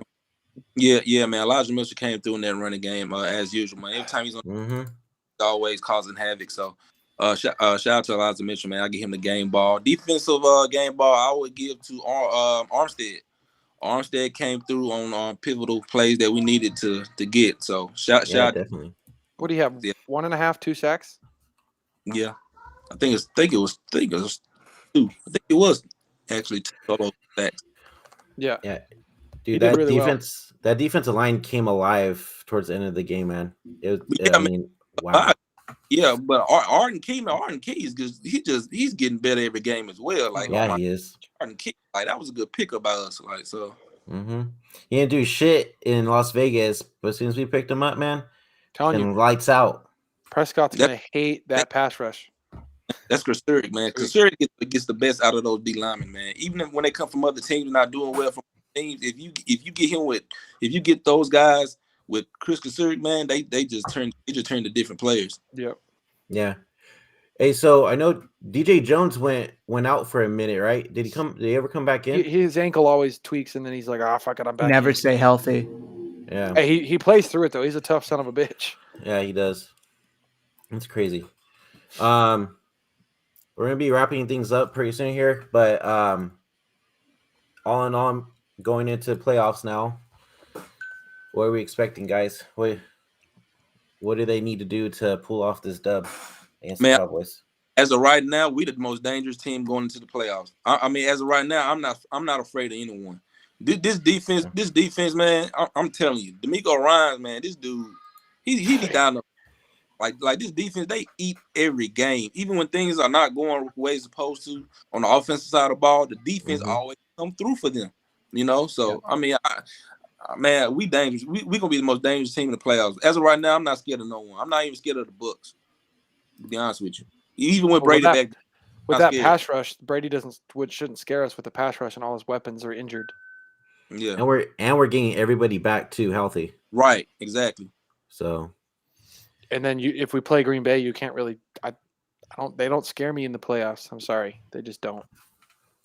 Yeah, man. Elijah Mitchell came through in that running game as usual, man. Every time he's on, he's always causing havoc. So, shout out to Elijah Mitchell, man. I give him the game ball. Defensive game ball, I would give to Armstead. Armstead came through on pivotal plays that we needed to get. So, shout definitely. What do you have? 1.5, 2 sacks? Yeah. I think it was 2. I think it was actually 2 total sacks. Yeah. Dude, that really that defensive line came alive towards the end of the game, man. Wow. Yeah, but Arden Key is just he's getting better every game as well. Like, he is. Arden Key, like that was a good pickup by us. Like, so. He didn't do shit in Las Vegas, but as soon as we picked him up, man, telling you, lights out. Prescott's gonna hate that pass rush. That's Kasurik, man. Kasurik gets the best out of those D linemen, man. Even when they come from other teams not doing well from teams, if you get those guys with Chris Kasurik, man, they just turn to different players. Yep. Yeah. Hey, so I know DJ Jones went out for a minute, right? Did he ever come back in? His ankle always tweaks, and then he's like, fuck it, I'm back. Never stay healthy. Yeah. Hey, he plays through it though. He's a tough son of a bitch. Yeah, he does. That's crazy. We're gonna be wrapping things up pretty soon here, but all in all, I'm going into playoffs now. What are we expecting, guys? What do they need to do to pull off this dub against the Cowboys? As of right now, we the most dangerous team going into the playoffs. I mean, as of right now, I'm not afraid of anyone. This defense, man. I'm telling you, D'Amico Ryans, man. This dude, he be down the. Like this defense, they eat every game. Even when things are not going the way it's supposed to on the offensive side of the ball, the defense always come through for them. So I mean, man, we dangerous. We gonna be the most dangerous team in the playoffs. As of right now, I'm not scared of no one. I'm not even scared of the Bucs. To be honest with you, even with Brady back with that pass rush, Brady shouldn't scare us with the pass rush, and all his weapons are injured. Yeah, and we're getting everybody back too healthy. Right, exactly. So. And then if we play Green Bay, you can't really. They don't scare me in the playoffs. I'm sorry, they just don't.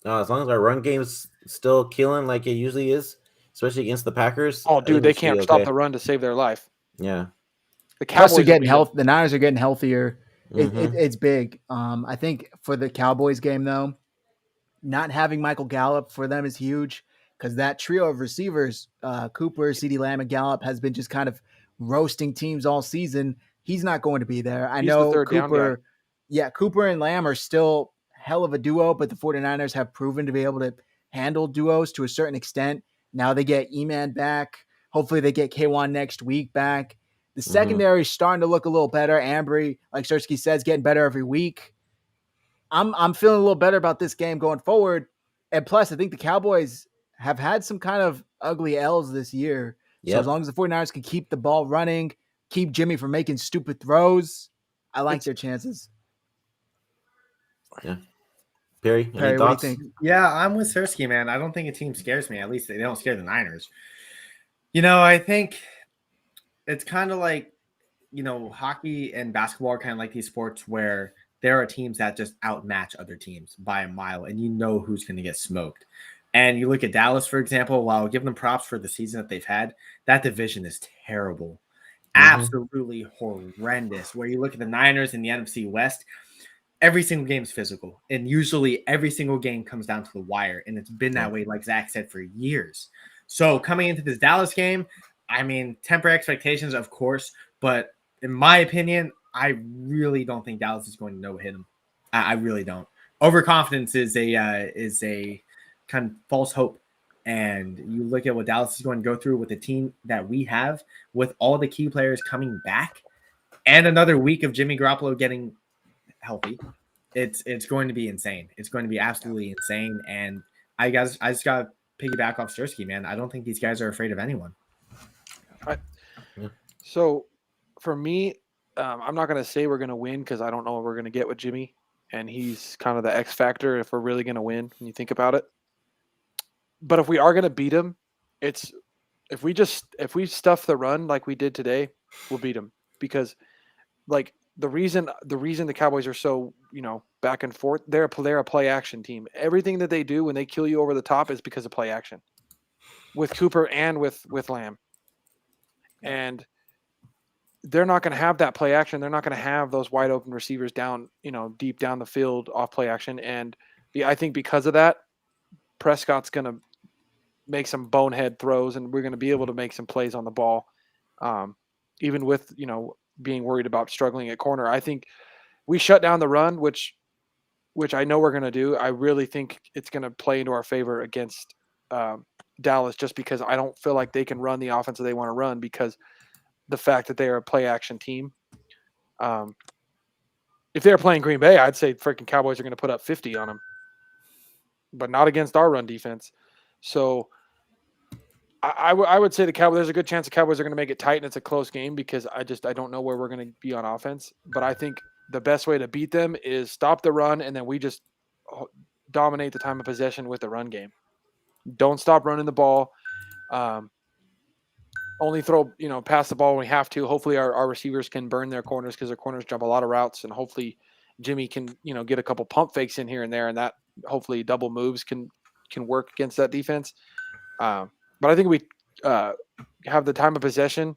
No, as long as our run game's still killing like it usually is, especially against the Packers. Oh, dude, they can't stop the run to save their life. Yeah. The Cowboys are getting healthy. The Niners are getting healthier. It's big. I think for the Cowboys game though, not having Michael Gallup for them is huge because that trio of receivers, Cooper, CeeDee Lamb, and Gallup, has been just kind of roasting teams all season. He's not going to be there. I know Cooper. Yeah, Cooper and Lamb are still hell of a duo, but the 49ers have proven to be able to handle duos to a certain extent. Now they get E-Man back. Hopefully they get K1 next week back. The secondary is starting to look a little better. Ambry, like Sersky says, getting better every week. I'm feeling a little better about this game going forward. And plus, I think the Cowboys have had some kind of ugly L's this year. So as long as the 49ers can keep the ball running, keep Jimmy from making stupid throws, I like their chances. Yeah. Perry, any What thoughts? do you think? Yeah, I'm with Sersky, man. I don't think a team scares me. At least they don't scare the Niners. I think it's kind of like, hockey and basketball are kind of like these sports where there are teams that just outmatch other teams by a mile, and you know who's going to get smoked. And you look at Dallas, for example, while giving them props for the season that they've had, that division is terrible. Absolutely horrendous. Where you look at the Niners in the NFC West, every single game is physical, and usually every single game comes down to the wire, and it's been that way, like Zach said, for years. So coming into this Dallas game, I mean, temper expectations, of course, but in my opinion, I really don't think Dallas is going to no-hit them. I really don't. Overconfidence is a kind of false hope. And you look at what Dallas is going to go through with the team that we have, with all the key players coming back, and another week of Jimmy Garoppolo getting healthy. It's going to be insane. It's going to be absolutely insane. And I just got to piggyback off Stursky, man. I don't think these guys are afraid of anyone. So for me, I'm not going to say we're going to win because I don't know what we're going to get with Jimmy. And he's kind of the X factor if we're really going to win when you think about it. But if we are going to beat him, if we stuff the run like we did today, we'll beat him. Because like the reason the Cowboys are so, back and forth, they're a play action team. Everything that they do when they kill you over the top is because of play action. With Cooper and with Lamb. And they're not going to have that play action. They're not going to have those wide open receivers down, deep down the field off play action. And I think because of that, Prescott's going to make some bonehead throws, and we're going to be able to make some plays on the ball, even with being worried about struggling at corner. I think we shut down the run, which I know we're going to do. I really think it's going to play into our favor against Dallas, just because I don't feel like they can run the offense that they want to run because the fact that they are a play action team. If they're playing Green Bay, I'd say freaking Cowboys are going to put up 50 on them, but not against our run defense. So I would say there's a good chance the Cowboys are going to make it tight and it's a close game because I don't know where we're going to be on offense. But I think the best way to beat them is stop the run, and then we just dominate the time of possession with the run game. Don't stop running the ball. Only throw, pass the ball when we have to. Hopefully our receivers can burn their corners because their corners jump a lot of routes, and hopefully Jimmy can, get a couple pump fakes in here and there, and that hopefully double moves can work against that defense. But I think we have the time of possession,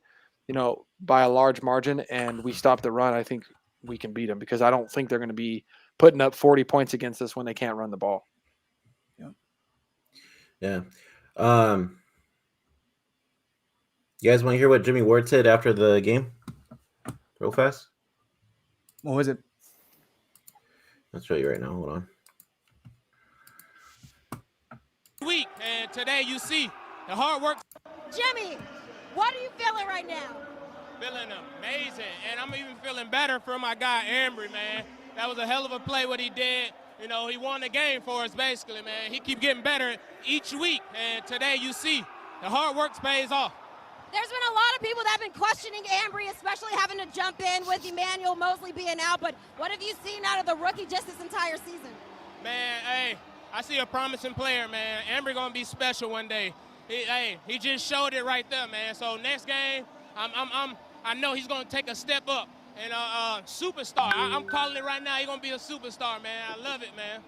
by a large margin, and we stop the run. I think we can beat them because I don't think they're going to be putting up 40 points against us when they can't run the ball. Yeah. You guys want to hear what Jimmy Ward said after the game? Real fast. What was it? I'll show you right now. Hold on. Week, and today you see the hard work. Jimmy, what are you feeling right now? Feeling amazing, and I'm even feeling better for my guy Embry, man. That was a hell of a play what he did. He won the game for us basically, man. He keep getting better each week, and today you see the hard work pays off. There's been a lot of people that have been questioning Embry, especially having to jump in with Emmanuel Mosley being out, but what have you seen out of the rookie just this entire season? Man, hey, I see a promising player, man. Embry gonna be special one day. He just showed it right there, man. So next game, I know he's gonna take a step up and superstar. I'm calling it right now. He's gonna be a superstar, man. I love it, man.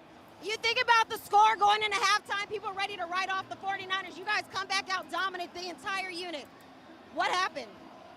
You think about the score going into halftime, people ready to write off the 49ers. You guys come back out, dominate the entire unit. What happened?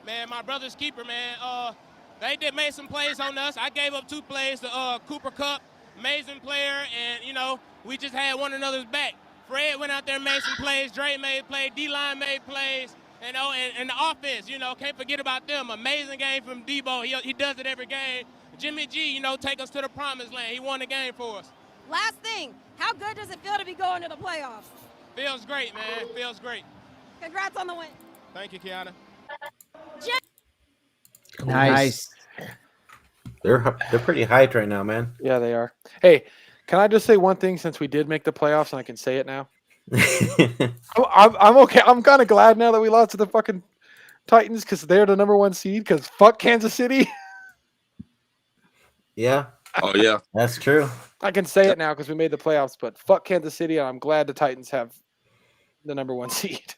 Man, my brother's keeper, man. They made some plays on us. I gave up 2 plays to Cooper Kupp, amazing player, and we just had one another's back. Fred went out there and made some plays. Dre made plays. D-line made plays. And the offense, can't forget about them. Amazing game from Debo. He does it every game. Jimmy G, take us to the promised land. He won the game for us. Last thing, how good does it feel to be going to the playoffs? Feels great, man. Feels great. Congrats on the win. Thank you, Kiana. Nice. They're pretty hyped right now, man. Yeah, they are. Hey, can I just say one thing since we did make the playoffs and I can say it now? I'm okay. I'm kind of glad now that we lost to the fucking Titans because they're the number 1 seed because fuck Kansas City. Yeah. Oh, yeah. That's true. I can say it now because we made the playoffs, but fuck Kansas City, and I'm glad the Titans have the number 1 seed.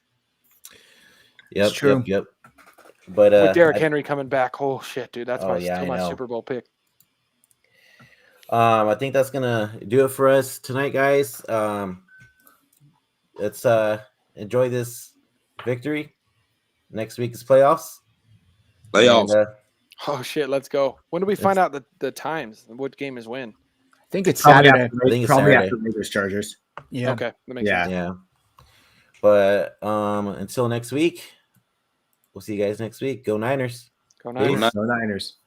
Yep, true. yep. But with Derrick Henry coming back, oh shit, dude, that's my Super Bowl pick. I think that's gonna do it for us tonight, guys. Let's enjoy this victory. Next week is playoffs. Playoffs. And, oh shit, let's go. When do we find out the times? What game is when? I think it's Saturday. I think it's probably Saturday. after Raiders Chargers. Yeah. Okay, that makes sense. Yeah. But until next week, we'll see you guys next week. Go Niners. Go Niners. No Niners.